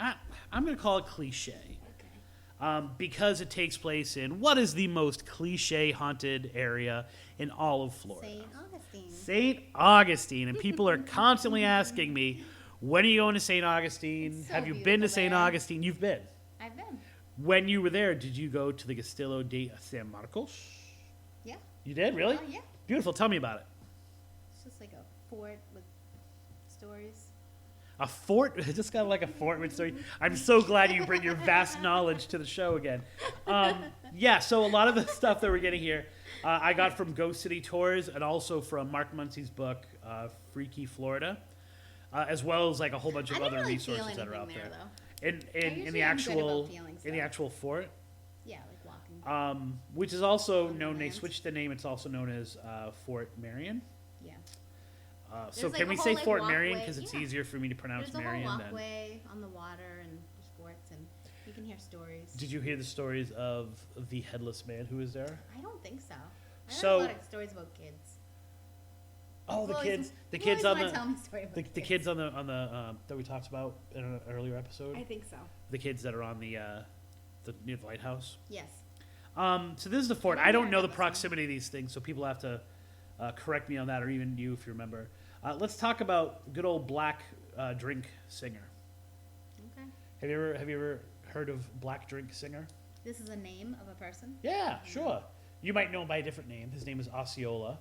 I'm going to call it cliche. Okay. Because it takes place in what is the most cliche haunted area in all of Florida. St. Augustine. St. Augustine. And people are constantly asking me, when are you going to St. Augustine? It's so Have you been to beautiful St. there. Augustine? You've been. I've been. When you were there, did you go to the Castillo de San Marcos? Yeah. You did? Really? Oh, yeah. Beautiful. Tell me about it. It's just like a fort with stories. A fort? Just kind of like a fort with story. I'm so glad you bring your vast knowledge to the show again. Yeah, so a lot of the stuff that we're getting here, I got from Ghost City Tours and also from Mark Muncie's book, Freaky Florida, as well as like a whole bunch of I didn't other really feel resources that are anything out there, there. though. In usually the am good about actual feelings, in the though. actual fort, Yeah, like walking. which is also On the known. They land. switched the name. It's also known as Fort Marion. Yeah. So There's, can like, we a say whole, like, Fort Marion walkway. because it's Yeah. easier for me to pronounce There's a Marion whole than. walkway on the water and sports, and you can hear stories. Did you hear the stories of the headless man who was there? I don't think so. I heard So- a lot of stories about kids. Oh, the You kids always on wanna the tell me a story about the kids on the that we talked about in an earlier episode. I think so. The kids that are on the near the lighthouse. Yes. So this is the fort. I I don't remember know the this one. proximity of these things, so people have to correct me on that, or even you if you remember. Let's talk about good old Black Drink Singer. Okay. Have you ever heard of Black Drink Singer? This is a name of a person? Yeah, sure. You might know him by a different name. His name is Osceola.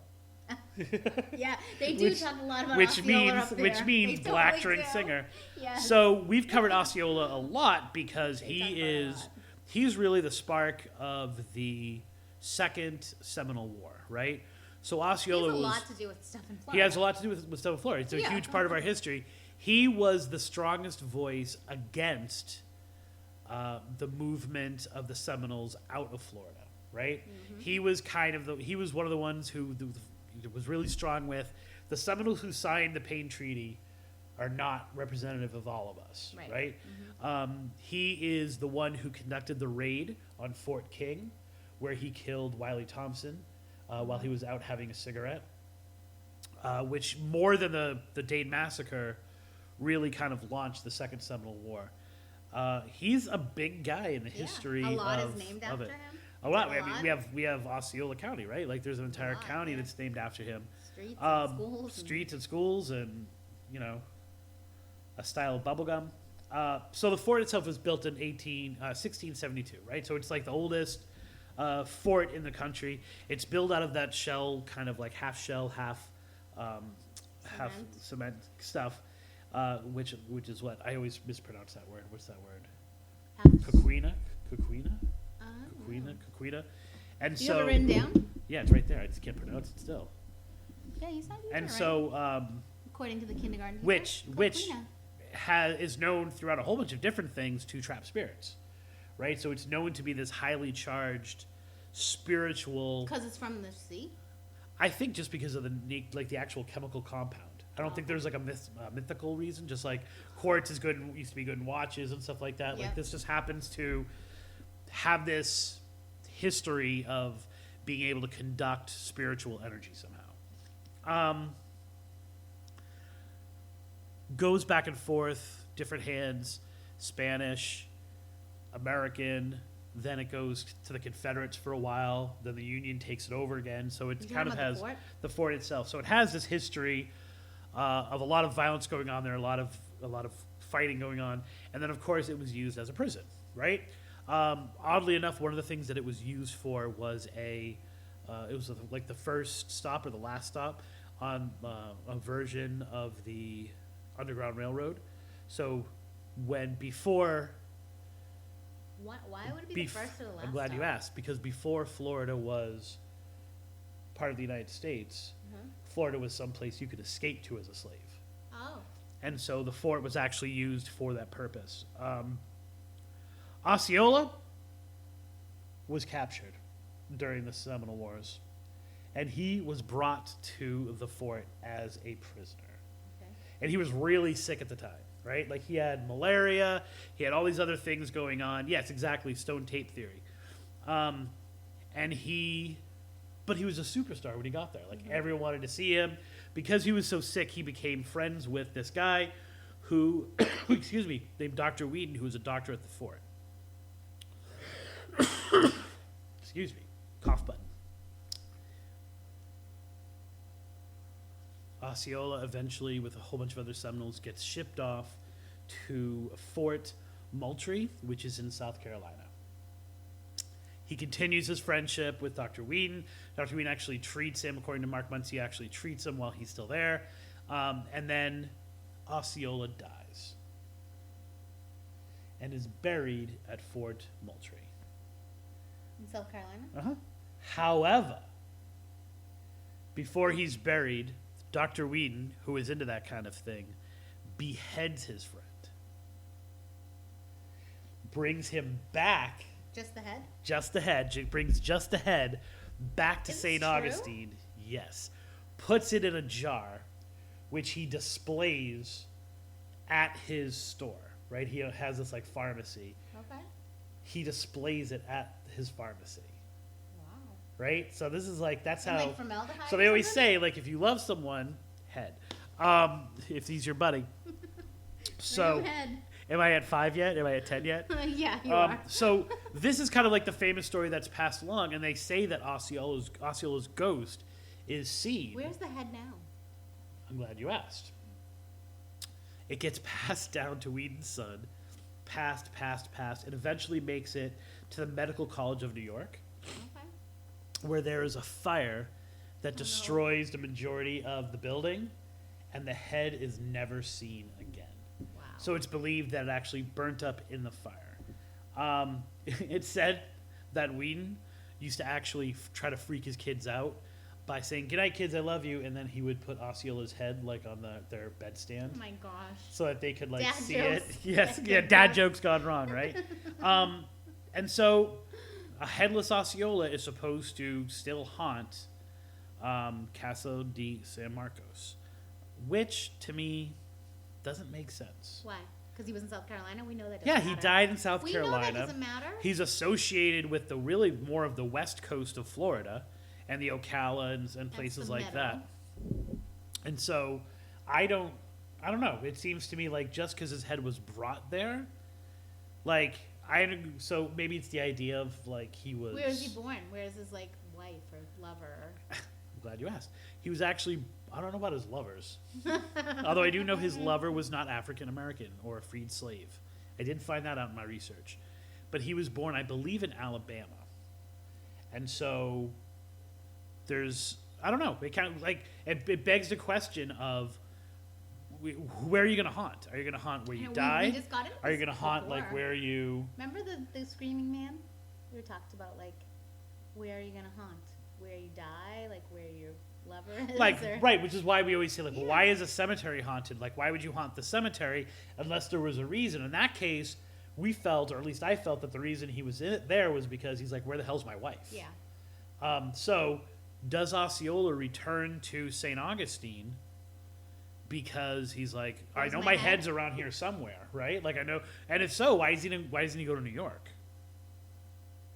Yeah, they do talk a lot about which Osceola up there. which means They Black totally Drink do. Singer. Yes. So we've covered Osceola a lot because They talk about it a lot. he's really the spark of the Second Seminole War, right? So He Osceola has a was lot to do with stuff in Florida. he has a lot to do with stuff in Florida. It's a Yeah. huge part of our history. He was the strongest voice against the movement of the Seminoles out of Florida, right? Mm-hmm. He was he was one of the ones who was really strong with the Seminoles who signed the Paine Treaty are not representative of all of us, right? He is the one who conducted the raid on Fort King, where he killed Wiley Thompson while he was out having a cigarette, which more than the Dade Massacre really kind of launched the Second Seminole War. He's a big guy in the history a lot of, is named of after it. him. A lot. A I mean, lot. we have Osceola County, right? Like there's an entire lot, county yeah. that's named after him. Streets and schools. Streets and schools, and you know, a style of bubblegum. So the fort itself was built in 1672, right? So it's like the oldest fort in the country. It's built out of that shell, kind of like half shell, half cement stuff, which is what I always mispronounce that word. What's that word? Coquina. And Do you so have it written down? yeah, it's right there. I just can't pronounce it still. Yeah, you said you And were right. so According to the kindergarten teacher. which Coquina. is known throughout a whole bunch of different things to trap spirits, right? So it's known to be this highly charged spiritual. Because it's from the sea? I think just because of the actual chemical compound. I don't think there's like a mythical reason. Just like quartz is good, used to be good in watches and stuff like that. Yeah. Like this just happens to have this history of being able to conduct spiritual energy somehow. Goes back and forth, different hands, Spanish, American, then it goes to the Confederates for a while, then the Union takes it over again. So it You kind of talking about has the fort? the fort itself. So it has this history of a lot of violence going on there, a lot of fighting going on, and then of course it was used as a prison, right? Oddly enough, one of the things that it was used for was like the first stop or the last stop on a version of the Underground Railroad. So before Why would it be the first or the last? I'm glad you stop? asked, because before Florida was part of the United States, Mhm. Florida was someplace you could escape to as a slave. Oh. And so the fort was actually used for that purpose. Osceola was captured during the Seminole Wars, and he was brought to the fort as a prisoner. Okay. And he was really sick at the time, right? Like he had malaria, he had all these other things going on. Yes, exactly, stone tape theory. But he was a superstar when he got there. Like everyone wanted to see him. Because he was so sick, he became friends with this guy who, excuse me, named Dr. Whedon, who was a doctor at the fort. Excuse me, cough button. Osceola eventually, with a whole bunch of other Seminoles, gets shipped off to Fort Moultrie, which is in South Carolina. He continues his friendship with Dr. Whedon. Dr. Whedon actually treats him, according to Mark Muncie, actually treats him while he's still there. And then Osceola dies and is buried at Fort Moultrie. In South Carolina? Uh-huh. However, before he's buried, Dr. Whedon, who is into that kind of thing, beheads his friend. Brings him back, Just the head? just the head, brings just the head back to Is St. this true? Augustine. Yes. Puts it in a jar, which he displays at his store, right? He has this like pharmacy. Okay. He displays it at his pharmacy. Wow. right? So this is like, that's And how. like formaldehyde So or they always something? say, like, if you love someone, head. If he's your buddy. So, Bring 'em head. am I at 5 yet? Am I at 10 yet? Yeah, you are. So this is kind of like the famous story that's passed along, and they say that Osceola's ghost is seen. Where's the head now? I'm glad you asked. It gets passed down to Whedon's son, passed, and eventually makes it to the Medical College of New York, Okay. where there is a fire that destroys the majority of the building, and the head is never seen again. Wow. So it's believed that it actually burnt up in the fire. It's said that Whedon used to actually try to freak his kids out by saying, "Good night, kids, I love you," and then he would put Osceola's head like on their bedstand. Oh my gosh. So that they could like Dad see jokes. it. Yes, Dad yeah, jokes. dad jokes gone wrong, right? And so a headless Osceola is supposed to still haunt Casa de San Marcos, which to me doesn't make sense. Why? Because he was in South Carolina? We know that doesn't Yeah, matter. he died in South we Carolina. know that doesn't matter. He's associated with the really more of the west coast of Florida and the Ocala and places the like middle. that. And so I don't know. It seems to me like just because his head was brought there, like so maybe it's the idea of like he was. Where is he born? Where is his like wife or lover? I'm glad you asked. He was actually, I don't know about his lovers. Although I do know his lover was not African American or a freed slave. I did find that out in my research. But he was born, I believe, in Alabama. And so there's, I don't know. It kind of like, it begs the question of where are you going to haunt? Are you going to haunt where you die? We just got into Are you this going to haunt like before. where you. Remember the Screaming Man? We talked about like, where are you gonna haunt? Where you die? Like where your lover is? Like, or... right, which is why we always say, like, well, Yeah. why is a cemetery haunted? Like, why would you haunt the cemetery unless there was a reason? In that case, we felt, or at least I felt, that the reason he was in it there was because he's like, where the hell's my wife? Yeah. So, does Osceola return to St. Augustine because he's like, I Where's know my my head? head's around here somewhere, right? Like, I know, and if so, why doesn't he go to New York?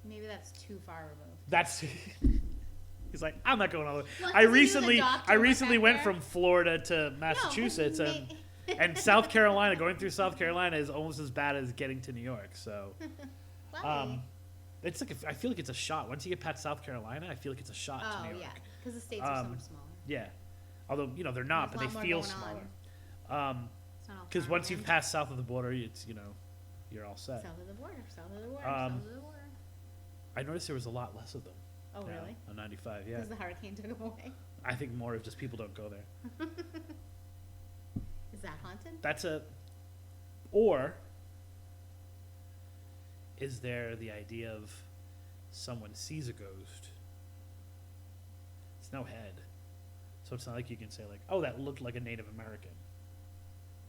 Maybe that's too far removed. That's he's like, I'm not going all the way. Well, I 'cause he was a recently doctor, went back went there. from Florida to Massachusetts and South Carolina. Going through South Carolina is almost as bad as getting to New York. So Why? it's like I feel like it's a shot. Once you get past South Carolina, I feel like it's a shot to Oh New York. yeah, because the states are so much smaller. Yeah. Although they're not, There's but a lot they more feel going on. smaller. It's not all Because once you've farmland. passed south of the border, it's you're all set. South of the border, south of the border, Um, south of the border. I noticed there was a lot less of them. Oh now really? On 95, yeah. Because the hurricane took them away. I think more of just people don't go there. Is that haunted? That's or is there the idea of someone sees a ghost? It's no head. So it's not like you can say like, oh, that looked like a Native American.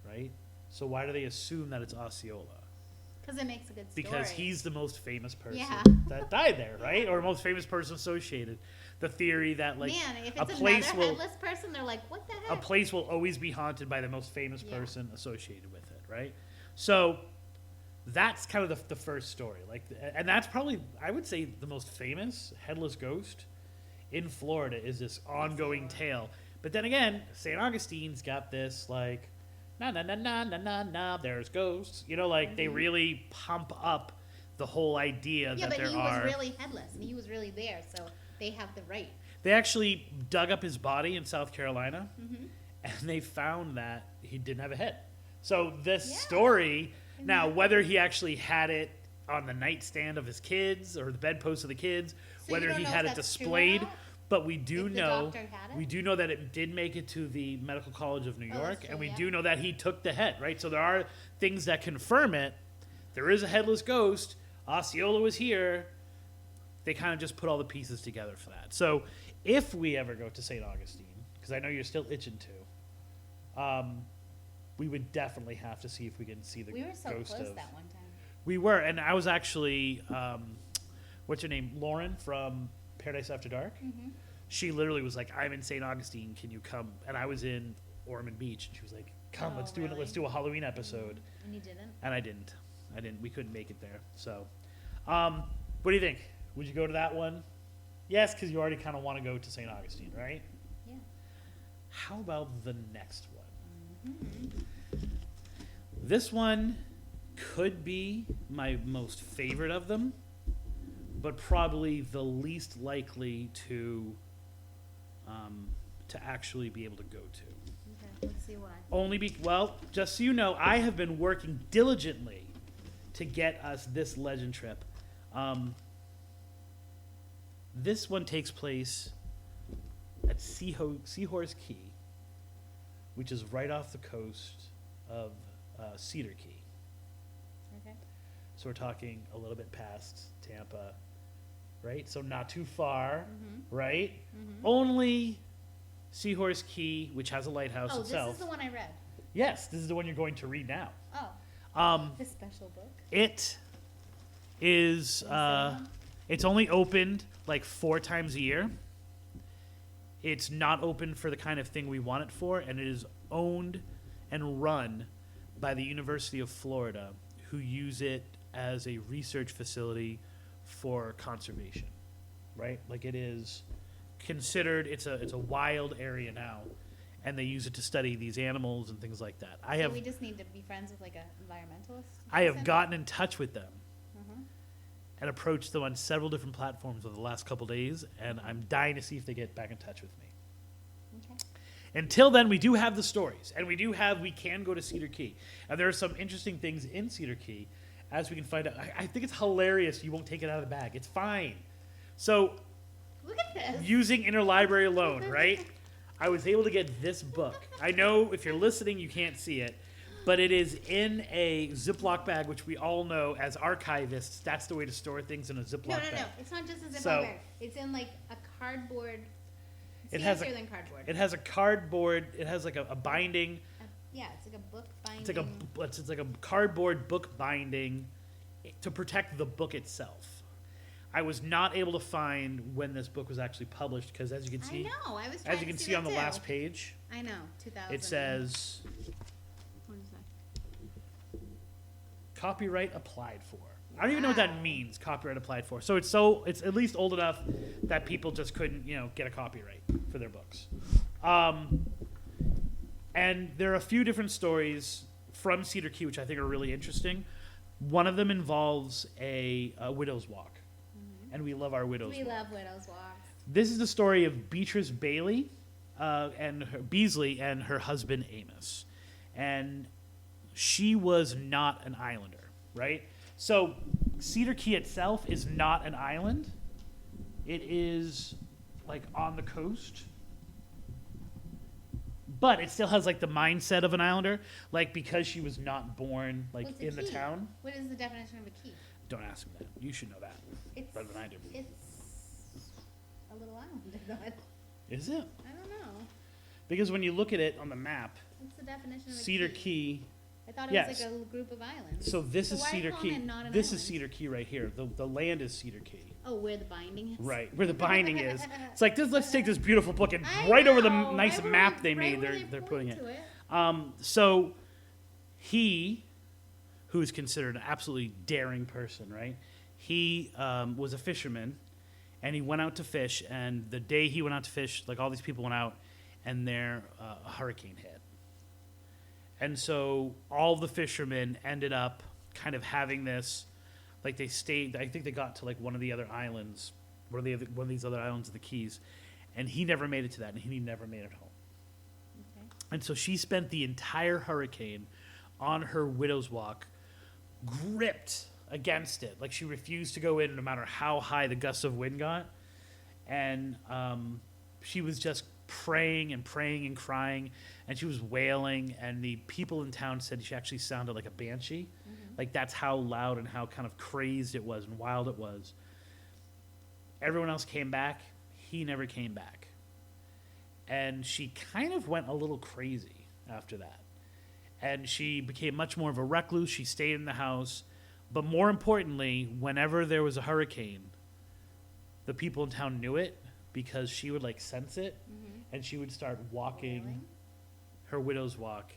Right? So why do they assume that it's Osceola? Because it makes a good story. Because he's the most famous person Yeah. that died there, right? Or most famous person associated. The theory that like Man, if a it's place another will headless person, they're like, what the a heck? place will always be haunted by the most famous Yeah. person associated with it, right? So that's kind of the first story, like, and that's probably I would say the most famous headless ghost in Florida is this ongoing tale. But then again, St. Augustine's got this like, na na na na na na na. There's ghosts, like they really pump up the whole idea Yeah, that but there he are. was really headless, and he was really there, so they have the right. They actually dug up his body in South Carolina, and they found that he didn't have a head. So this Yeah. story, now whether he actually had it on the nightstand of his kids or the bedpost of the kids, So you whether don't he know had if it that's true or displayed, not? but we do If the know doctor had it? we do know that it did make it to the Medical College of New Oh, that's York, true, and we yeah. do know that he took the head, right? So there are things that confirm it. There is a headless ghost. Osceola was here. They kind of just put all the pieces together for that. So if we ever go to St. Augustine, because I know you're still itching to, we would definitely have to see if we can see the We were so ghost close of. that one time. We were, and I was actually, what's her name, Lauren from Paradise After Dark. Mm-hmm. She literally was like, "I'm in St. Augustine. Can you come?" And I was in Ormond Beach, and she was like, "Come, Oh, let's do it. really? Let's do a Halloween episode." And you didn't? And I didn't. We couldn't make it there. So, what do you think? Would you go to that one? Yes, because you already kind of want to go to St. Augustine, right? Yeah. How about the next one? Mm-hmm. This one could be my most favorite of them, but probably the least likely to actually be able to go to. Okay, let's see why. Well, just so you know, I have been working diligently to get us this legend trip. This one takes place at Seahorse Key, which is right off the coast of Cedar Key. Okay. So we're talking a little bit past Tampa, right? So not too far, right? Mm-hmm. Only Seahorse Key, which has a lighthouse Oh, itself. this is the one I read. Yes, this is the one you're going to read now. Oh. This special book. It is. It's only opened like 4 times a year. It's not open for the kind of thing we want it for, and it is owned and run by the University of Florida, who use it as a research facility for conservation, right? Like it is considered, it's a wild area now, and they use it to study these animals and things like that. So we just need to be friends with like an environmentalist? I have gotten in touch with them Uh-huh. and approached them on several different platforms over the last couple days, and I'm dying to see if they get back in touch with me. Okay. Until then, we do have the stories, and we can go to Cedar Key. And there are some interesting things in Cedar Key, as we can find out. I think it's hilarious you won't take it out of the bag. It's fine. So, Look at this. using interlibrary alone, right? I was able to get this book. I know if you're listening, you can't see it, but it is in a Ziploc bag, which we all know as archivists, that's the way to store things in a Ziploc bag. No. It's not just a Ziploc So- bag. It's in like a cardboard. It It's has easier a- than cardboard. It has a cardboard, it has like a binding. Yeah, it's like a book binding. It's like a cardboard book binding to protect the book itself. I was not able to find when this book was actually published because, as you can see, I know. I was trying as you to can see see that on the too. last page, I know. 2000. it says What is that? copyright applied for. I don't even know what Wow. that means. Copyright applied for. So it's at least old enough that people just couldn't, get a copyright for their books. And there are a few different stories from Cedar Key which I think are really interesting. One of them involves a widow's walk, and we love our widow's We walk. love Widow's Walks. This is the story of Beatrice Beasley and her husband Amos, and she was not an islander, right? So Cedar Key itself is not an island. It is like on the coast, but it still has like the mindset of an islander, like because she was not born like What's a in the key? town. What is the definition of a key? Don't ask me that. You should know that It's better than I do. It's a little island. I thought. Is it? I don't know. Because when you look at it on the map, What's the definition of a Cedar key? Key. I thought it yes. was like a group of islands. So this is why Cedar call Key. it not an This is island? Cedar Key right here. The land is Cedar Key. Oh, where the binding is? Right, where the binding is. It's like this. Let's take this beautiful book and I right over the know, nice right where map they right made. where They're putting point it. to So he, who is considered an absolutely daring person, right? He was a fisherman, and he went out to fish. And the day he went out to fish, like all these people went out, and there a hurricane hit. And so all the fishermen ended up kind of having this, like they stayed. I think they got to like one of the other islands, one of these other islands of the Keys, and he never made it to that, and he never made it home. Okay. And so she spent the entire hurricane on her widow's walk, gripped against it. Like she refused to go in no matter how high the gusts of wind got. And she was just praying and praying and crying, and she was wailing. And the people in town said she actually sounded like a banshee. Like that's how loud and how kind of crazed it was and wild it was. Everyone else came back. He never came back. And she kind of went a little crazy after that. And she became much more of a recluse. She stayed in the house. But more importantly, whenever there was a hurricane, the people in town knew it because she would like sense it. And she would start walking Wailing? her widow's walk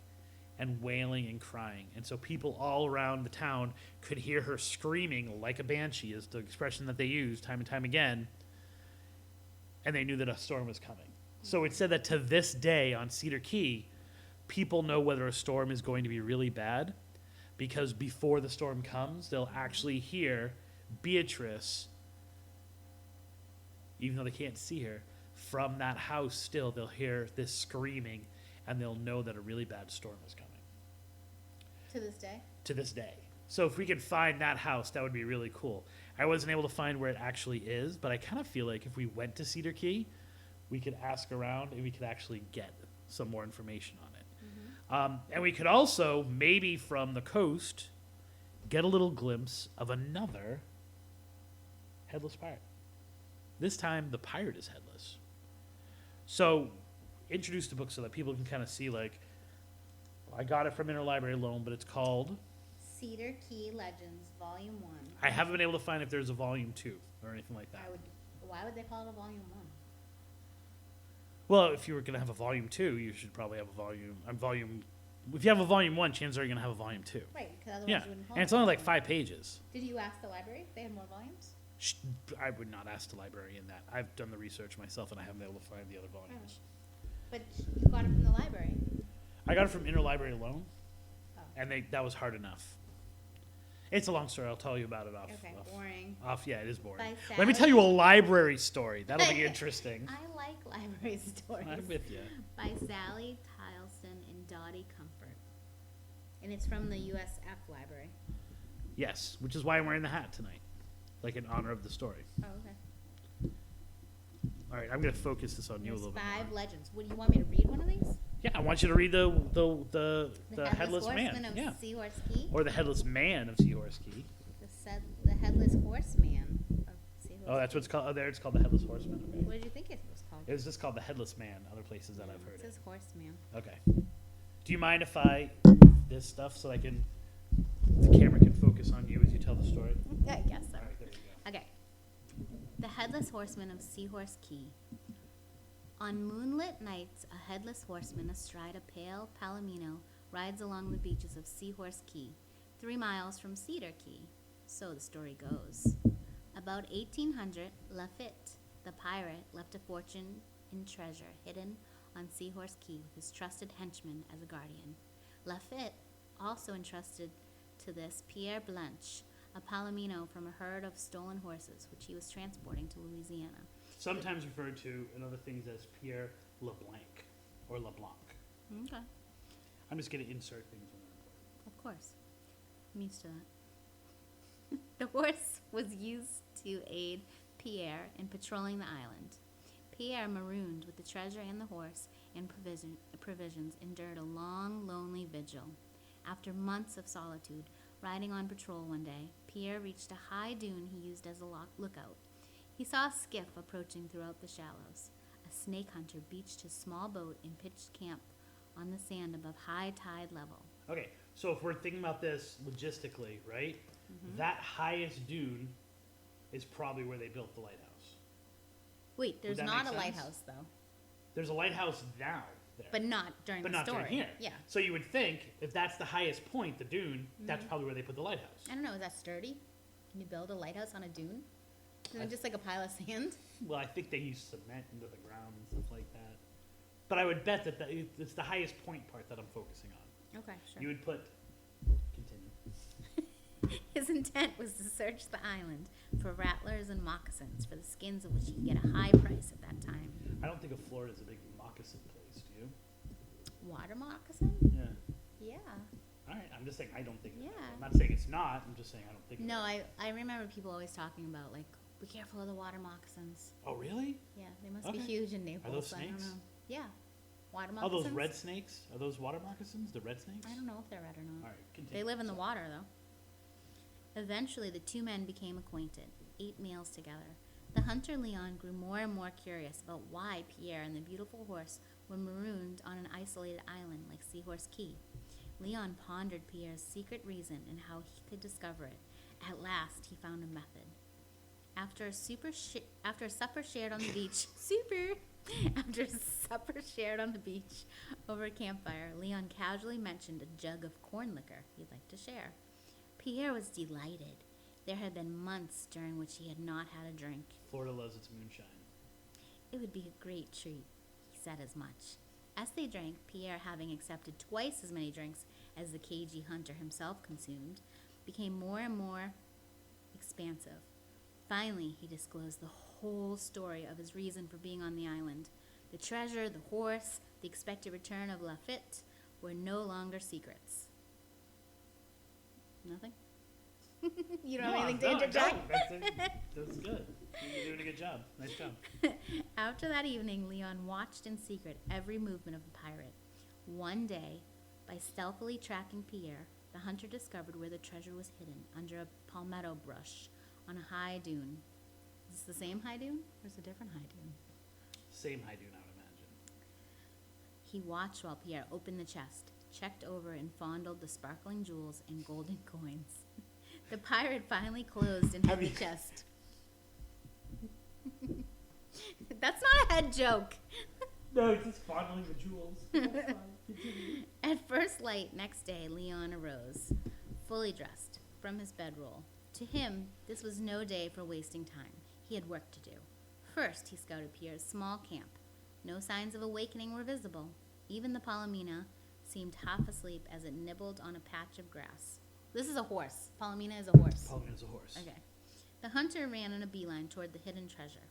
and wailing and crying. And so people all around the town could hear her screaming like a banshee, is the expression that they use time and time again. and they knew that a storm was coming. So it said that to this day on Cedar Key, people know whether a storm is going to be really bad because before the storm comes, they'll actually hear Beatrice, even though they can't see her, from that house still, they'll hear this screaming and they'll know that a really bad storm is coming. To this day? To this day. So if we could find that house, that would be really cool. I wasn't able to find where it actually is, but I kind of feel like if we went to Cedar Key, we could ask around and we could actually get some more information on it. And we could also, maybe from the coast, get a little glimpse of another headless pirate. This time, the pirate is headless. So, introduce the book so that people can kind of see, like, I got it from Interlibrary Loan, but it's called Cedar Key Legends, Volume 1. I haven't been able to find if there's a Volume 2 or anything like that. Why would they call it a Volume 1? Well, if you were going to have a Volume 2, you should probably have a volume. If you have a Volume 1, chances are you're going to have a Volume 2. Right, because otherwise Yeah, you wouldn't call and it it's only like Volume 5 pages. 1. Did you ask the library if they had more volumes? I would not ask the librarian that. I've done the research myself, and I haven't been able to find the other volumes. But you got it from the library. I got it from Interlibrary Loan, Oh. and that was hard enough. It's a long story. I'll tell you about it off. Okay, boring. Yeah, it is boring. By Let me tell you a library story. That'll be interesting. I like library stories. I'm with you. By Sally Tileston and Dottie Comfort. And it's from the USF library. Yes, which is why I'm wearing the hat tonight, like in honor of the story. Oh, okay. All right, I'm going to focus this on you a There's little bit 5 more. legends. Would you want me to read one of these? Yeah, I want you to read the Headless Headless Horseman Man. of Yeah. Seahorse Key. Or the Headless Man of Seahorse Key. The Headless Horseman of Seahorse Oh, that's Key. what it's called. Oh, there it's called the Headless Horseman. Okay. What did you think it was called? It was just called the Headless Man. Other places that I've heard It it. says Horseman. Okay. Do you mind if I move this stuff so the camera can focus on you as you tell the story? I guess so. All right, there you go. Okay. The Headless Horseman of Seahorse Key. On moonlit nights, a headless horseman astride a pale palomino rides along the beaches of Seahorse Key, 3 miles from Cedar Key. So the story goes. About 1800, Lafitte, the pirate, left a fortune in treasure hidden on Seahorse Key with his trusted henchman as a guardian. Lafitte also entrusted to this Pierre Blanche, a palomino from a herd of stolen horses, which he was transporting to Louisiana. Sometimes referred to in other things as Pierre LeBlanc or LeBlanc. Okay. I'm just going to insert things when they're important. Of course. I'm used to that. The horse was used to aid Pierre in patrolling the island. Pierre, marooned with the treasure and the horse and provisions, endured a long, lonely vigil. After months of solitude, riding on patrol one day, Pierre reached a high dune he used as a lookout. He saw a skiff approaching throughout the shallows. A snake hunter beached his small boat and pitched camp on the sand above high tide level. Okay, so if we're thinking about this logistically, right? That highest dune is probably where they built the lighthouse. Wait, there's that not make a sense? lighthouse, though. There's a lighthouse now there. But not during But the not story. during here. Yeah. So you would think if that's the highest point, the dune, that's probably where they put the lighthouse. I don't know, is that sturdy? Can you build a lighthouse on a dune? Isn't it just like a pile of sand? Well, I think they use cement into the ground and stuff like that. But I would bet that it's the highest point part that I'm focusing on. Okay, sure. You would put... Continue. His intent was to search the island for rattlers and moccasins, for the skins of which he could get a high price at that time. I don't think of Florida as a big moccasin place, do you? Water moccasin? Yeah. Yeah. All right, I'm just saying I don't think of it. Yeah. I'm not saying it's not, I'm just saying I don't think of No, it. I remember people always talking about, like, be careful of the water moccasins. Oh, really? Yeah, they must Okay. be huge in Naples. those I don't snakes? know. Yeah. Water Oh, moccasins? those red snakes? Are those water moccasins? The red snakes? I don't know if they're red or not. All right, continue. They live in the So- water, though. Eventually, the two men became acquainted, 8 meals together. The hunter Leon grew more and more curious about why Pierre and the beautiful horse were marooned on an isolated island like Seahorse Key. Leon pondered Pierre's secret reason and how he could discover it. At last, he found a method. After a supper shared on the beach, After supper shared on the beach over a campfire, Leon casually mentioned a jug of corn liquor he'd like to share. Pierre was delighted. There had been months during which he had not had a drink. Florida loves its moonshine. it would be a great treat. He said as much. As they drank, Pierre, having accepted twice as many drinks as the cagey hunter himself consumed, became more and more expansive. Finally, he disclosed the whole story of his reason for being on the island. The treasure, the horse, the expected return of Lafitte were no longer secrets. Nothing? You don't have anything to interject? No, that's good. You're doing a good job. Nice job. After that evening, Leon watched in secret every movement of the pirate. One day, by stealthily tracking Pierre, the hunter discovered where the treasure was hidden under a palmetto bush on a high dune. Is this the same high dune, or is it a different high dune? Same high dune, I would imagine. He watched while Pierre opened the chest, checked over and fondled the sparkling jewels and golden coins. The pirate finally closed and hid the chest. That's not a head joke. No, just fondling the jewels. At first light next day, Leon arose, fully dressed, from his bedroll. To him, this was no day for wasting time. He had work to do. First, he scouted Pierre's small camp. No signs of awakening were visible. Even the Palomina seemed half asleep as it nibbled on a patch of grass. This is a horse. Palomina is a horse. Palomina is a horse. Okay. The hunter ran in a beeline toward the hidden treasure.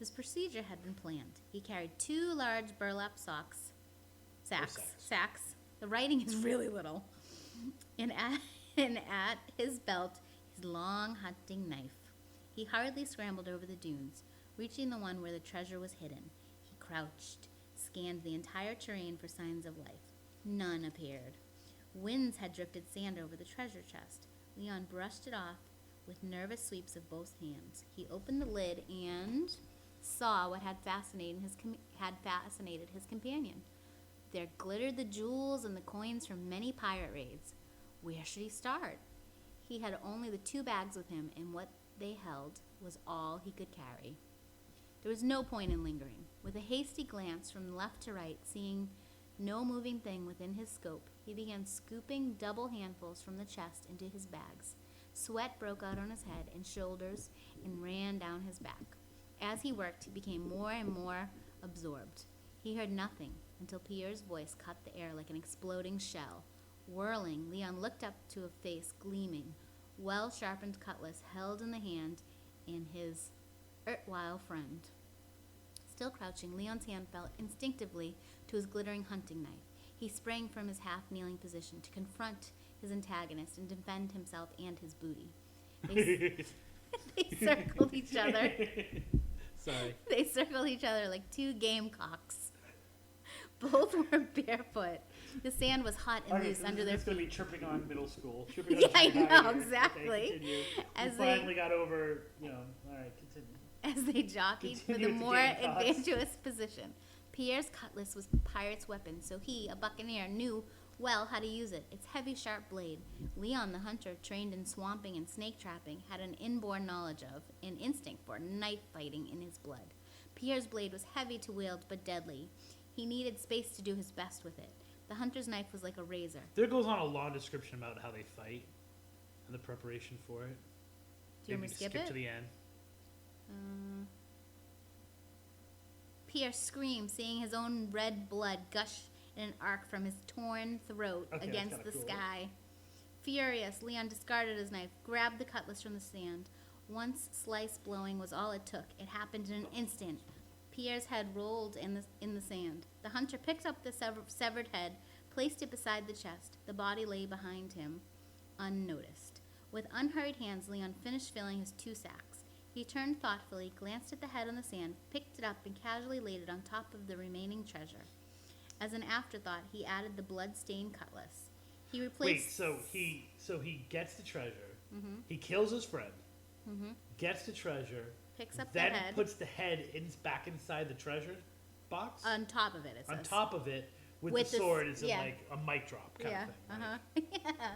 His procedure had been planned. He carried 2 large burlap sacks. The writing is really little. And at his belt, his long hunting knife. He hurriedly scrambled over the dunes, reaching the one where the treasure was hidden. He crouched, scanned the entire terrain for signs of life. None appeared. Winds had drifted sand over the treasure chest. Leon brushed it off with nervous sweeps of both hands. He opened the lid and saw what had fascinated his companion. There glittered the jewels and the coins from many pirate raids. Where should he start? He had only the 2 bags with him, and what they held was all he could carry. There was no point in lingering. With a hasty glance from left to right, seeing no moving thing within his scope, he began scooping double handfuls from the chest into his bags. Sweat broke out on his head and shoulders and ran down his back. As he worked, he became more and more absorbed. He heard nothing until Pierre's voice cut the air like an exploding shell. Whirling, Leon looked up to a face gleaming, well-sharpened cutlass held in the hand in his erstwhile friend. Still crouching, Leon's hand fell instinctively to his glittering hunting knife. He sprang from his half-kneeling position to confront his antagonist and defend himself and his booty. They circled each other. Sorry. They circled each other like 2 gamecocks. Both were barefoot. The sand was hot and loose under their feet. It's going to be tripping on middle school. Yeah, I know, exactly. Okay, As we finally got over, all right, continue. As they jockeyed for the more advantageous position. Pierre's cutlass was the pirate's weapon, so he, a buccaneer, knew well how to use it, its heavy, sharp blade. Leon, the hunter, trained in swamping and snake trapping, had an inborn knowledge of, an instinct for knife fighting in his blood. Pierre's blade was heavy to wield, but deadly. He needed space to do his best with it. The hunter's knife was like a razor. There goes on a long description about how they fight and the preparation for it. Do you want me to skip it? To the end. Pierre screamed, seeing his own red blood gush in an arc from his torn throat against the sky. Furious, Leon discarded his knife, grabbed the cutlass from the sand. Once slice blowing was all it took. It happened in an instant. Pierre's head rolled in the sand. The hunter picked up the severed head, placed it beside the chest. The body lay behind him, unnoticed. With unhurried hands, Leon finished filling his 2 sacks. He turned thoughtfully, glanced at the head on the sand, picked it up, and casually laid it on top of the remaining treasure. As an afterthought, he added the blood-stained cutlass. He replaced... Wait, so he gets the treasure. Mm-hmm. He kills his friend. Mm-hmm. Gets the treasure. Picks up the head. Then puts the head back inside the treasure box. On top of it, it says. On top of it, with the sword, it's like a mic drop kind of thing. Yeah.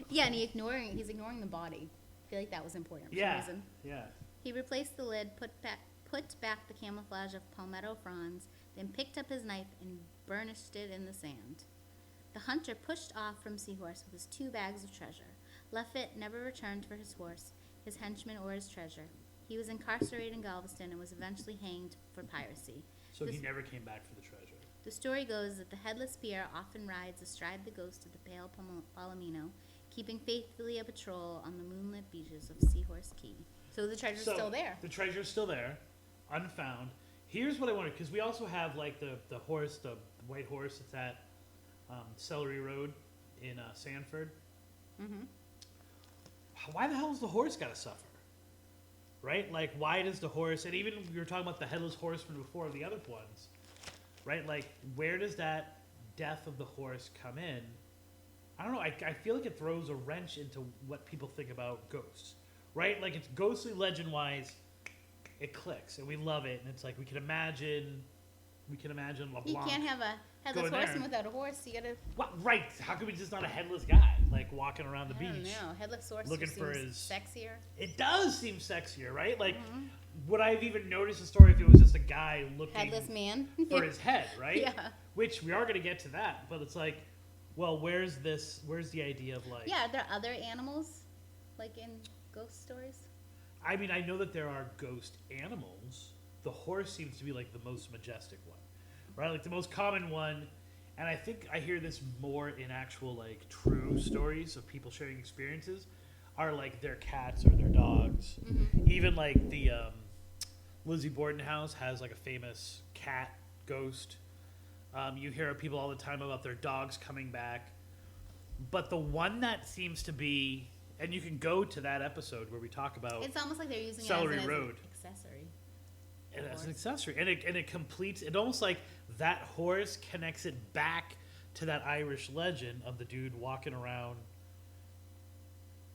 Yeah, and he's ignoring the body. I feel like that was important for some reason. Yeah. He replaced the lid, put back the camouflage of palmetto fronds, then picked up his knife and burnished it in the sand. The hunter pushed off from Seahorse with his 2 bags of treasure. Lafitte never returned for his horse, his henchman, or his treasure. He was incarcerated in Galveston and was eventually hanged for piracy. So he never came back for the treasure. The story goes that the headless Pierre often rides astride the ghost of the pale Palomino, keeping faithfully a patrol on the moonlit beaches of Seahorse Key. So the treasure's still there. The treasure's still there, unfound. Here's what I wanted, because we also have like the horse, the white horse that's at Celery Road in Sanford. Mm-hmm. Why the hell has the horse got to suffer? Right? Like, why does the horse, and even we were talking about the headless horseman before, the other ones, right? Like, where does that death of the horse come in? I don't know. I feel like it throws a wrench into what people think about ghosts, right? Like, it's ghostly legend-wise, it clicks, and we love it, and it's like we can imagine LeBlanc. You can't have a headless horseman without a horse. You gotta. Well, right? How could we just not a headless guy like walking around the beach? I don't know. Headless horse looking just for seems his sexier. It does seem sexier, right? Like, would I have even noticed the story if it was just a guy looking headless man for his head, right? Yeah. Which we are going to get to that, but it's like, well, where's the idea of like? Yeah, are there other animals, like in ghost stories? I mean, I know that there are ghost animals. The horse seems to be like the most majestic one, right? Like the most common one, and I think I hear this more in actual like true stories of people sharing experiences, are like their cats or their dogs. Mm-hmm. Even like the Lizzie Borden house has like a famous cat ghost. You hear people all the time about their dogs coming back, but the one that seems to be, and you can go to that episode where we talk about it's almost like they're using Celery it as an Road. accessory. And as an accessory, and it completes it, almost like that horse connects it back to that Irish legend of the dude walking around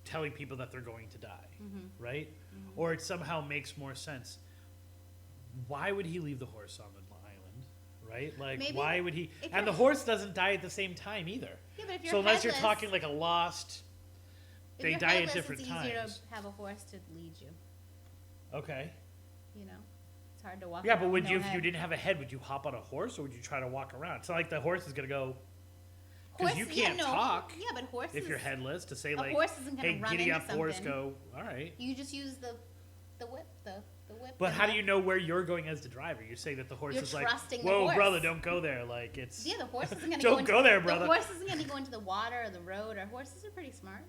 telling people that they're going to die, right? Mm-hmm. Or it somehow makes more sense. Why would he leave the horse on the island, right? Like, Maybe why would he? if And the horse doesn't die at the same time either. Yeah, but if you're so unless headless, you're talking like a lost, if they you're die headless, at different it's times. easier to have a horse to lead you. Okay. You know, it's hard to walk. Yeah, but around would with you, no if head. you didn't have a head, would you hop on a horse or would you try to walk around? It's not like the horse is gonna go. Because you can't talk Yeah, but horses. if you're headless to say like, horse isn't gonna hey, run giddy into up, horse, something. go. All right. You just use the whip, the whip. But and how the- do you know where you're going as the driver? You're saying that the horse You're is like, trusting the whoa, horse. brother, don't go there. Like it's. Yeah, the horse isn't gonna Don't go there, brother. The horse isn't gonna go into the water or the road. Or horses are pretty smart.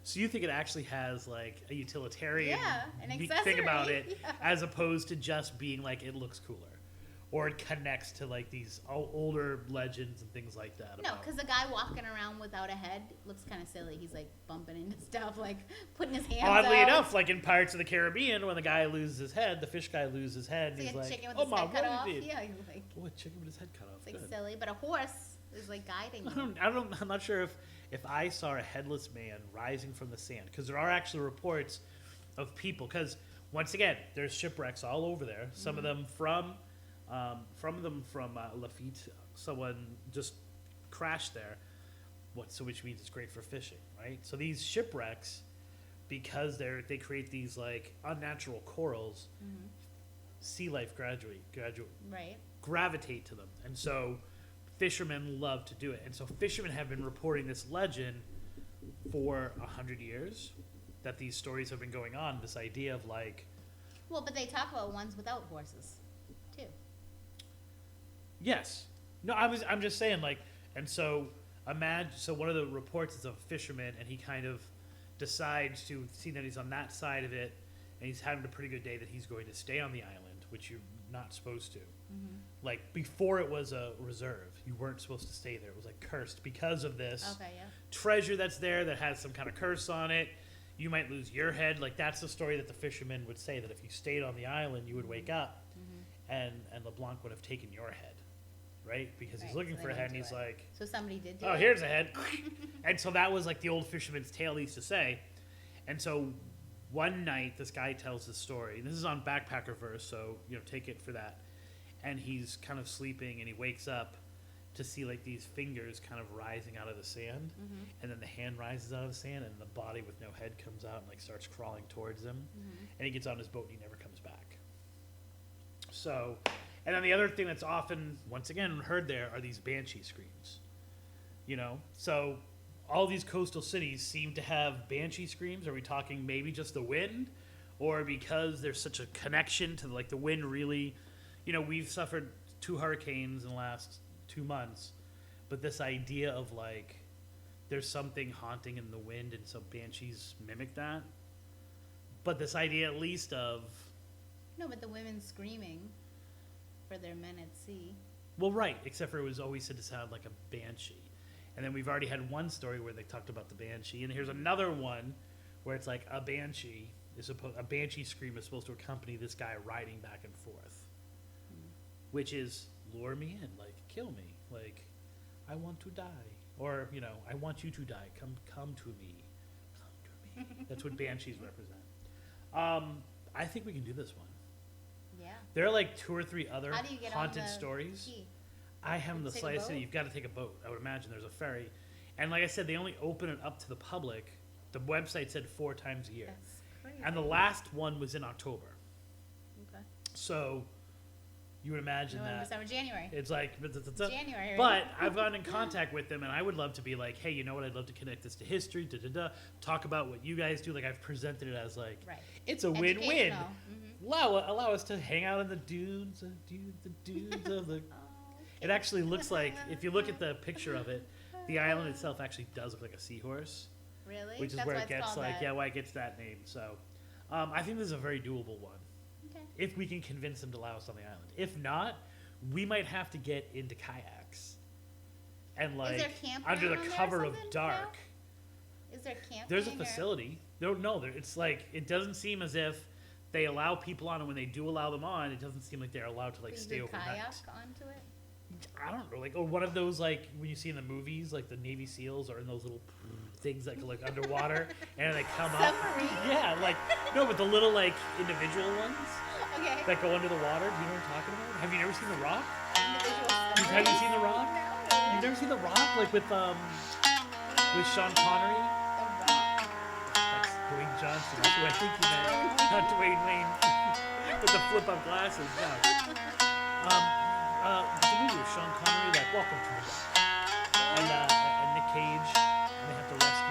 So you think it actually has like a utilitarian an thing accessory, about it, yeah. as opposed to just being like it looks cooler, or it connects to like these older legends and things like that. No, about- because the guy walking around without a head looks kind of silly. He's like bumping into stuff, like putting his hands Oddly out. enough, like in Pirates of the Caribbean, when the guy loses his head, the fish guy loses his head, and It's he's like a like, chicken with "Oh his my, head cut what off. he did?" Yeah, he's like, Oh, a chicken with his head cut off. it's like Good. silly. But a horse is like guiding you. I'm not sure if I saw a headless man rising from the sand, because there are actually reports of people. Because once again, there's shipwrecks all over there. Some of them from Lafitte. Someone just crashed there. Which means it's great for fishing, right? So these shipwrecks, because they create these like unnatural corals, sea life Right. gravitate to them, and so fishermen love to do it. And so fishermen have been reporting this legend for 100 years, that these stories have been going on. This idea of like, Well, but they talk about ones without horses, too. yes, no, I'm just saying like, and so imagine. So one of the reports is of a fisherman, and he kind of decides to see that he's on that side of it, and he's having a pretty good day, that he's going to stay on the island, which you're not supposed to. Like before it was a reserve, you weren't supposed to stay there. It was like cursed because of this Okay, yeah. treasure that's there that has some kind of curse on it. You might lose your head. Like that's the story that the fishermen would say, that if you stayed on the island, you would wake up, and LeBlanc would have taken your head, right? Because he's Right, looking so for they a head, wouldn't and do he's it. like, So somebody did do oh, it. here's a head. And so that was like the old fisherman's tale he used to say. And so one night, this guy tells this story. This is on Backpackerverse, so take it for that. And he's kind of sleeping, and he wakes up to see like these fingers kind of rising out of the sand, and then the hand rises out of the sand, and the body with no head comes out and like starts crawling towards him. And he gets on his boat, and he never comes back. So, and then the other thing that's often, once again, heard there are these banshee screams. So all these coastal cities seem to have banshee screams. Are we talking maybe just the wind, or because there's such a connection to like the wind really, we've suffered 2 hurricanes in the last 2 months, but this idea of like there's something haunting in the wind, and so banshees mimic that. But this idea at least of... No, but the women screaming for their men at sea. Well, right, except for it was always said to sound like a banshee. And then we've already had one story where they talked about the banshee, and here's another one where it's like a banshee scream is supposed to accompany this guy riding back and forth, which is lure me in, like kill me, like I want to die, or I want you to die. Come to me, come to me. That's what banshees represent. I think we can do this one. Yeah. There are like 2 or 3 other How do you get haunted on the stories. key? I haven't the Take a slightest boat? idea. You've got to take a boat. I would imagine there's a ferry, and like I said, they only open it up to the public. The website said 4 times a year. That's crazy. And the last one was in October. Okay. So you would imagine November, that December, January. it's like January. But I've gotten in contact with them, and I would love to be like, hey, you know what? I'd love to connect this to history. Talk about what you guys do. Like I've presented it as like Right. it's a win-win. Educational. Mm-hmm. Allow us to hang out in the dunes, of the. It actually looks like, if you look at the picture of it, the island itself actually does look like a seahorse. Really? Which is That's where why it it's gets called like, that. why it gets that name. So I think this is a very doable one. Okay. If we can convince them to allow us on the island. If not, we might have to get into kayaks. And like, there campground under the on there or cover of something, dark. Is there camping? There's a or- facility. No, it's like, it doesn't seem as if they allow people on, and when they do allow them on, it doesn't seem like they're allowed to like Can you stay do overnight. kayak onto it? I don't know, like, or one of those, like, when you see in the movies, like the Navy SEALs are in those little things that go like underwater, and they come up. Submarine? Yeah, like, no, but the little, like, individual ones Okay. that go under the water. Do you know what I'm talking about? Have you never seen The Rock? Individual Have you seen The Rock? No. You've never seen The Rock? Like with Sean Connery? The Rock. That's Dwayne Johnson. That's who I think you meant. Not Dwayne Wayne. With the flip-up glasses. No. The movie with Sean Connery, like Welcome to the Rock. And Nick Cage, and they have to rescue